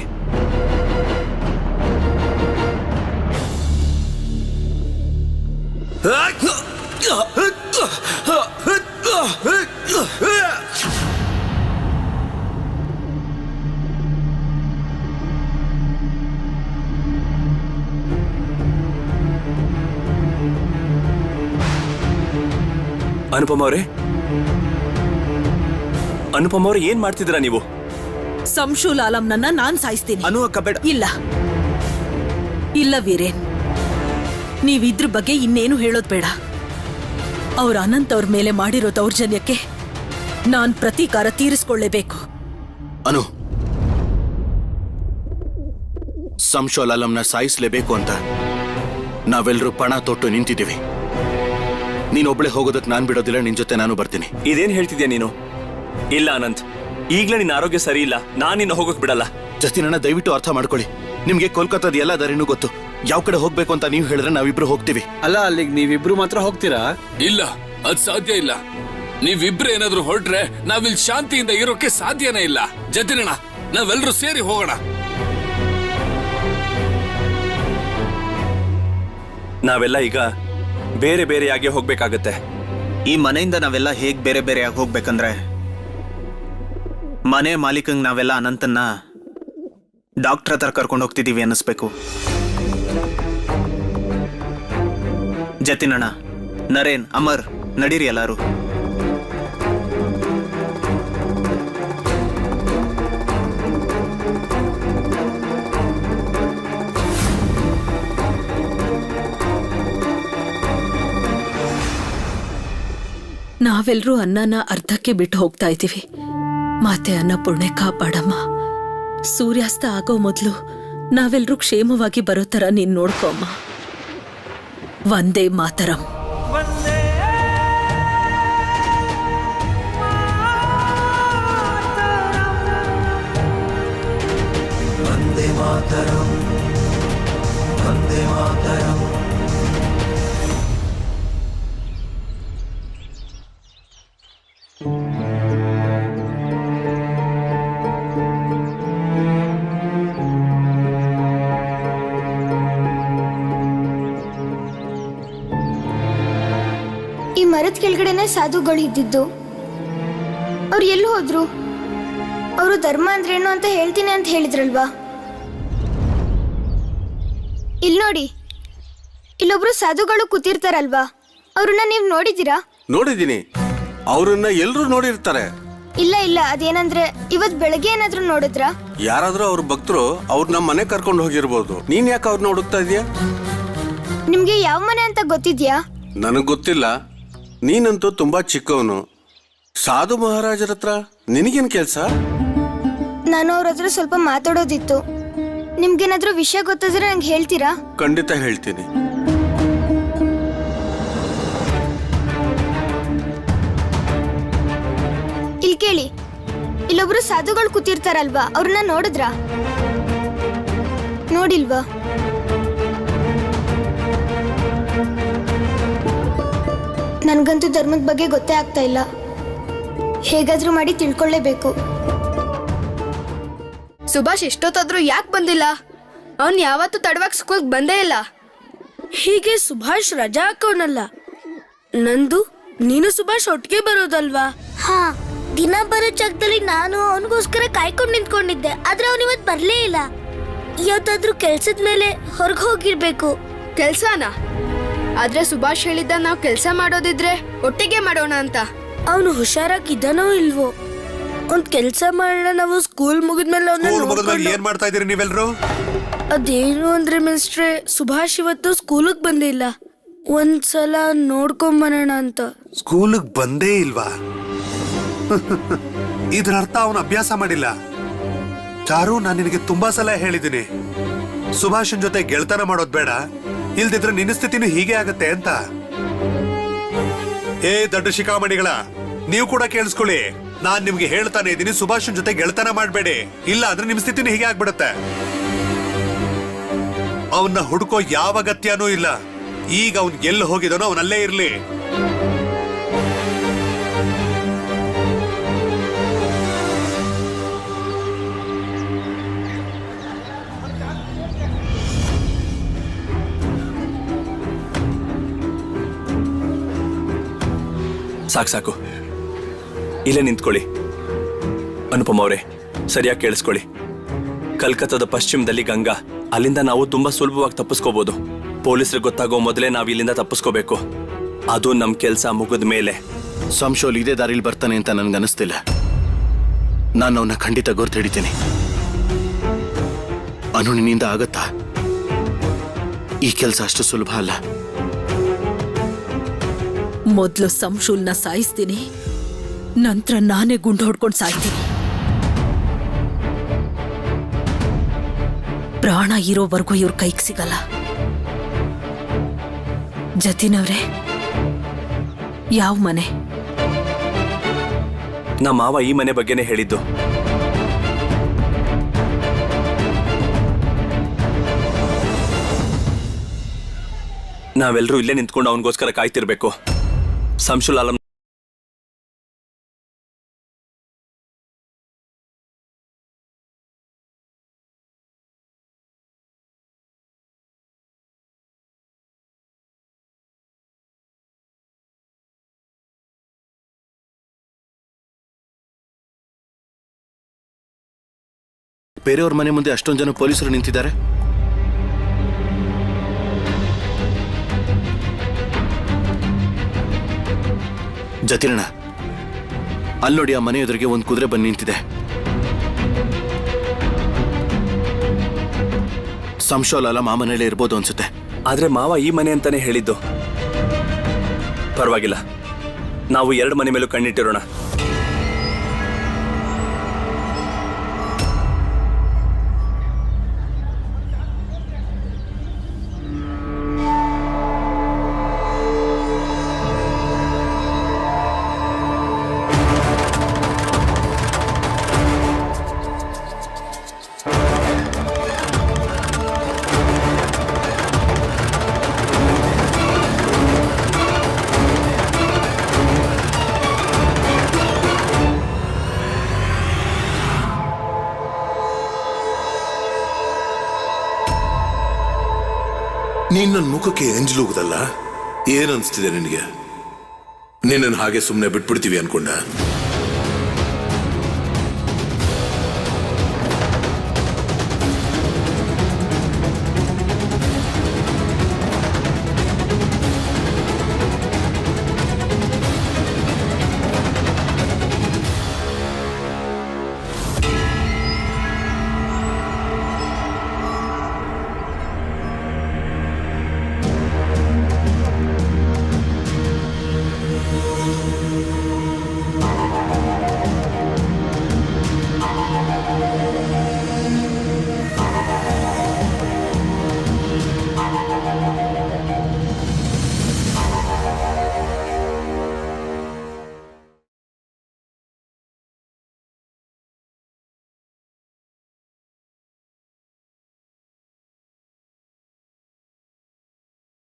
ಅನುಪಮ್ ಅವ್ರೆ ಏನ್ ಮಾಡ್ತಿದ್ದೀರಾ ನೀವು? ಸಂಶುಲ್ ಆಲಂನನ್ನ ನಾನ್ ಸಾಯಿಸ್ತೀನಿ. ಇಲ್ಲ ವೀರೇನ್, ನೀವಿದ್ರ ಬಗ್ಗೆ ಇನ್ನೇನು ಹೇಳೋದ್ ಬೇಡ. ಅವ್ರ ಅನಂತ್ ಅವ್ರ ಮೇಲೆ ಮಾಡಿರೋ ದೌರ್ಜನ್ಯಕ್ಕೆ ನಾನ್ ಪ್ರತೀಕಾರ ತೀರಿಸ್ಕೊಳ್ಳೇಬೇಕು. ಸಂಶುಲ್ ಆಲಂನ ಸಾಯಿಸ್ಲೇಬೇಕು ಅಂತ ನಾವೆಲ್ಲರೂ ಪಣ ತೊಟ್ಟು ನಿಂತಿದ್ದೀವಿ. ನೀನೊಬ್ಳೆ ಹೋಗೋದಕ್ಕೆ ನಾನ್ ಬಿಡೋದಿಲ್ಲ, ನಿನ್ ಜೊತೆ ನಾನು ಬರ್ತೀನಿ. ಇದೇನ್ ಹೇಳ್ತಿದ್ಯಾ ನೀನು? ಇಲ್ಲ ಅನಂತ್, ಈಗ್ಲೇ ನಿನ್ನ ಆರೋಗ್ಯ ಸರಿ ಇಲ್ಲ, ನಾನ್ ನಿನ್ನ ಹೋಗಕ್ ಬಿಡಲ್ಲ. ಜಸ್ತಿನಣ್ಣ, ದಯವಿಟ್ಟು ಅರ್ಥ ಮಾಡ್ಕೊಳ್ಳಿ. ನಿಮ್ಗೆ ಕೋಲ್ಕತ್ತಾದ ಎಲ್ಲ ದಾರಿನೂ ಗೊತ್ತು. ಯಾವ ಕಡೆ ಹೋಗ್ಬೇಕು ಅಂತ ನೀವು ಹೇಳಿದ್ರೆ ನಾವಿಬ್ರು ಹೋಗ್ತೀವಿ. ಅಲ್ಲ, ಅಲ್ಲಿಗೆ ನೀವಿಬ್ರು ಮಾತ್ರ ಹೋಗ್ತೀರಾ? ಇಲ್ಲ, ಅದ್ ಸಾಧ್ಯ ಇಲ್ಲ. ನೀವಿಬ್ರು ಏನಾದ್ರೂ ಹೊರಟ್ರೆ ನಾವಿಲ್ ಶಾಂತಿಯಿಂದ ಇರೋಕೆ ಸಾಧ್ಯನೇ ಇಲ್ಲ. ಜತಿನಣ್ಣ, ನಾವೆಲ್ಲರೂ ಸೇರಿ ಹೋಗೋಣ. ನಾವೆಲ್ಲ ಈಗ ಬೇರೆ ಬೇರೆಯಾಗಿ ಹೋಗ್ಬೇಕಾಗತ್ತೆ. ಈ ಮನೆಯಿಂದ ನಾವೆಲ್ಲ ಹೇಗ್ ಬೇರೆ ಬೇರೆಯಾಗಿ ಹೋಗ್ಬೇಕಂದ್ರೆ, ಮನೆ ಮಾಲೀಕಂಗ್ ನಾವೆಲ್ಲ ಅನಂತನ್ನ ಡಾಕ್ಟರ್ ಹತ್ರ ಕರ್ಕೊಂಡು ಹೋಗ್ತಿದೀವಿ ಅನ್ನಿಸ್ಬೇಕು. ಜತಿನಣ್ಣ, ನರೇನ್, ಅಮರ್, ನಡೀರಿ ಎಲ್ಲಾರು. ನಾವೆಲ್ಲರೂ ಅನ್ನನ ಅರ್ಧಕ್ಕೆ ಬಿಟ್ಟು ಹೋಗ್ತಾ ಇದ್ದೀವಿ. ಮಾತೆ ಅನ್ನಪೂರ್ಣೆ ಕಾಪಾಡಮ್ಮ. ಸೂರ್ಯಾಸ್ತ ಆಗೋ ಮೊದಲು ನಾವೆಲ್ಲರೂ ಕ್ಷೇಮವಾಗಿ ಬರೋ ಥರ ನೀನು ನೋಡ್ಕೊ ಅಮ್ಮ. ವಂದೇ ಮಾತರಂ. ವಂದೇ ಮಾತರಂ, ವಂದೇ ಮಾತರಂ. ಈ ಮರದ ಕೆಳಗಡೆನೆ ಸಾಧುಗಳು ಇದ್ದಿದ್ದು. ಅವ್ರು ಎಲ್ಲಿ ಹೋದ್ರು? ಅವರು ಧರ್ಮ ಅಂದ್ರೇನು ಅಂತ ಹೇಳ್ತೀನಿ ಅಂತ ಹೇಳಿದ್ರಲ್ವಾ? ಇಲ್ಲಿ ನೋಡಿ, ಇಲ್ಲೊಬ್ರು ಸಾಧುಗಳು ಕೂತಿರ್ತಾರಲ್ವಾ, ಅವ್ರನ್ನ ನೀವು ನೋಡಿದ್ದೀರಾ? ನೋಡಿದ್ದೀನಿ, ಅವ್ರನ್ನ ಎಲ್ರು ನೋಡಿರ್ತಾರೆ. ಇಲ್ಲ ಇಲ್ಲ, ಅದೇನಂದ್ರೆ ಇವತ್ ಬೆಳಗ್ಗೆ ಏನಾದ್ರೂ ನೋಡಿದ್ರಾ? ಯಾರಾದ್ರೂ ಅವ್ರ ಭಕ್ತರು ಅವ್ರ ನಮ್ಮ ಮನೆ ಕರ್ಕೊಂಡು ಹೋಗಿರ್ಬೋದು. ನೀನ್ ಯಾಕೆ ಅವ್ರನ್ನ ಹುಡುಕ್ತಾ ಇದೀಯಾ? ನಿಮ್ಗೆ ಯಾವ ಮನೆ ಅಂತ ಗೊತ್ತಿದ್ಯಾ? ನನಗ್ ಗೊತ್ತಿಲ್ಲ. ನೀನಂತೂ ತುಂಬಾ ಚಿಕ್ಕವನು. ಸಾಧು ಮಹಾರಾಜರ ಹತ್ರ ನಿನಗೇನ್ ಕೆಲ್ಸ? ನಾನು ಅವ್ರ ಹತ್ರ ಸ್ವಲ್ಪ ಮಾತಾಡೋದಿತ್ತು. ನಿಮ್ಗೇನಾದ್ರೂ ವಿಷಯ ಗೊತ್ತಿದ್ರೆ ನಂಗೆ ಹೇಳ್ತೀರಾ? ಖಂಡಿತ ಹೇಳ್ತೀನಿ. ಇಲ್ಲಿ ಕೇಳಿ, ಇಲ್ಲೊಬ್ರು ಸಾಧುಗಳು ಕೂತಿರ್ತಾರಲ್ವಾ, ಅವ್ರನ್ನ ನೋಡಿದ್ರಾ? ನೋಡಿಲ್ವಾ? ನನ್ಗಂತೂ ಧರ್ಮದ ಬಗ್ಗೆ ಗೊತ್ತೇ ಆಗ್ತಾ ಇಲ್ಲ. ಹೇಗಾದ್ರೂ ಮಾಡಿ ತಿಳ್ಕೊಳ್ಳೇಬೇಕು. ಸುಭಾಷ್ ಎಷ್ಟೊತ್ತಾದ್ರೂ ಯಾಕೆ ಬಂದಿಲ್ಲ? ಅವನ್ ಯಾವತ್ತೂ ತಡವಾಗಿ ಸ್ಕೂಲ್ಗೆ ಬಂದೇ ಇಲ್ಲ. ಹೀಗೆ ಸುಭಾಷ್ ರಜಾ ಹಾಕೋನಲ್ಲ. ನಂದು ನೀನು ಸುಭಾಷ್ ಒಟ್ಟಿಗೆ ಬರೋದಲ್ವಾ? ಹಾ, ದಿನ ಬರೋ ಜಾಗದಲ್ಲಿ ನಾನು ಅವನಿಗೋಸ್ಕರ ಕಾಯ್ಕೊಂಡು ನಿಂತ್ಕೊಂಡಿದ್ದೆ. ಆದ್ರೆ ಅವನು ಇವತ್ತು ಬರ್ಲೇ ಇಲ್ಲ. ಯಾವ್ದಾದ್ರೂ ಕೆಲ್ಸದ ಮೇಲೆ ಹೊರಗೆ ಹೋಗಿರ್ಬೇಕು. ಕೆಲ್ಸನಾ? ಆದ್ರೆ ಸುಭಾಷ್ ಹೇಳಿದ್ದ ನಾವು ಕೆಲ್ಸ ಮಾಡೋದಿದ್ರೆ ಒಟ್ಟಿಗೆ ಮಾಡೋಣ ಅಂತ. ಅವನು ಹುಷಾರಾಗಿದ್ದಾನೋ ಇಲ್ವೋ? ಒಂದ್ ಕೆಲ್ಸ ಮಾಡೋಣ, ನಾವು ಸ್ಕೂಲ್ ಮುಗಿದ್ಮೇಲೆ ಏನ್ ಮಾಡ್ತಾ ಇದೀರಿ ನೀವೆಲ್ರು? ಅದೇನು ಅಂದ್ರೆ ಮಿಸ್ಟ್ರೆ, ಸುಭಾಷ್ ಇವತ್ತು ಸ್ಕೂಲಿಗೆ ಬಂದಿಲ್ಲ. ಒಂದ್ಸಲ ನೋಡ್ಕೊಂಬರೋಣ ಅಂತ. ಸ್ಕೂಲಿಗೆ ಬಂದೇ ಇಲ್ವಾ? ಇದ್ರ ಅರ್ಥ ಅವನು ಅಭ್ಯಾಸ ಮಾಡಿಲ್ಲ. ಚಾರು, ನಾನು ನಿನಗೆ ತುಂಬಾ ಸಲ ಹೇಳಿದ್ದೀನಿ, ಸುಭಾಷನ್ ಜೊತೆ ಗೆಳತನ ಮಾಡೋದ್ ಬೇಡ, ಇಲ್ದಿದ್ರೆ ನಿನ್ನ ಸ್ಥಿತಿನೂ ಹೀಗೆ ಆಗತ್ತೆ ಅಂತ. ಏ ದೊಡ್ಡ ಶಿಖಾಮಣಿಗಳ, ನೀವು ಕೂಡ ಕೇಳಿಸ್ಕೊಳ್ಳಿ. ನಾನ್ ನಿಮ್ಗೆ ಹೇಳ್ತಾನೆ ಇದ್ದೀನಿ, ಸುಭಾಷನ್ ಜೊತೆ ಗೆಳತನ ಮಾಡ್ಬೇಡಿ. ಇಲ್ಲ ಅಂದ್ರೆ ನಿಮ್ ಸ್ಥಿತಿನೂ ಹೀಗೆ ಆಗ್ಬಿಡತ್ತೆ. ಅವನ್ನ ಹುಡುಕೋ ಯಾವ ಅಗತ್ಯನೂ ಇಲ್ಲ. ಈಗ ಅವನ್ ಎಲ್ಲಿ ಹೋಗಿದಾನೋ ಅವನಲ್ಲೇ ಇರ್ಲಿ. ಸಾಕು, ಇಲ್ಲೇ ನಿಂತ್ಕೊಳ್ಳಿ. ಅನುಪಮ ಅವರೇ, ಸರಿಯಾಗಿ ಕೇಳಿಸ್ಕೊಳ್ಳಿ. ಕಲ್ಕತ್ತಾದ ಪಶ್ಚಿಮದಲ್ಲಿ ಗಂಗಾ, ಅಲ್ಲಿಂದ ನಾವು ತುಂಬಾ ಸುಲಭವಾಗಿ ತಪ್ಪಿಸ್ಕೋಬಹುದು. ಪೊಲೀಸರಿಗೆ ಗೊತ್ತಾಗೋ ಮೊದಲೇ ನಾವು ಇಲ್ಲಿಂದ ತಪ್ಪಿಸ್ಕೋಬೇಕು. ಅದು ನಮ್ ಕೆಲ್ಸ ಮುಗಿದ ಮೇಲೆ. ಸಂಶೋಲ್ ಇದೇ ದಾರಿಲಿ ಬರ್ತಾನೆ ಅಂತ ನನ್ಗನ್ನಿಸ್ತಿಲ್ಲ. ನಾನು ಅವನ್ನ ಖಂಡಿತ ಗುರ್ತು ಹಿಡಿತೀನಿ. ಅನು, ನಿನ್ನಿಂದ ಆಗತ್ತಾ? ಈ ಕೆಲಸ ಅಷ್ಟು ಸುಲಭ ಅಲ್ಲ. ಮೊದಲು ಸಂಶೂಲ್ನ ಸಾಯಿಸ್ತೀನಿ, ನಂತರ ನಾನೇ ಗುಂಡು ಹೊಡ್ಕೊಂಡು ಸಾಯ್ತೀನಿ. ಪ್ರಾಣ ಇರೋವರೆಗೂ ಇವ್ರ ಕೈಗೆ ಸಿಗಲ್ಲ. ಜತಿನವ್ರೆ, ಯಾವ ಮನೆ? ನಮ್ಮ ಮಾವ ಈ ಮನೆ ಬಗ್ಗೆನೇ ಹೇಳಿದ್ದು. ನಾವೆಲ್ಲರೂ ಇಲ್ಲೇ ನಿಂತ್ಕೊಂಡು ಅವನಿಗೋಸ್ಕರ ಕಾಯ್ತಿರ್ಬೇಕು. ಸಂಶುಲ್ ಆಲಂ ಬೇರೆಯವ್ರ ಮನೆ ಮುಂದೆ ಅಷ್ಟೊಂದು ಜನ ಪೊಲೀಸರು ನಿಂತಿದ್ದಾರೆ. ಜತಿನಣ್ಣ, ಅಲ್ಲಿ ನೋಡಿ, ಆ ಮನೆ ಎದುರಿಗೆ ಒಂದು ಕುದುರೆ ಬಂದು ನಿಂತಿದೆ. ಸಂಶೋಲ್ ಆಲಂ ಆ ಮನೆಯಲ್ಲೇ ಇರ್ಬೋದು ಅನ್ಸುತ್ತೆ. ಆದ್ರೆ ಮಾವ ಈ ಮನೆ ಅಂತಾನೆ ಹೇಳಿದ್ದು. ಪರವಾಗಿಲ್ಲ, ನಾವು 2 ಮನೆ ಮೇಲೂ ಕಣ್ಣಿಟ್ಟಿರೋಣ. ನೀನ್ ನನ್ನ ಮುಖಕ್ಕೆ ಎಂಜಲುವುದಲ್ಲ, ಏನ್ ಅನ್ಸ್ತಿದೆ ನಿನಗೆ? ನಿನ್ನನ್ನು ಹಾಗೆ ಸುಮ್ಮನೆ ಬಿಟ್ಬಿಡ್ತೀವಿ ಅನ್ಕೊಂಡ?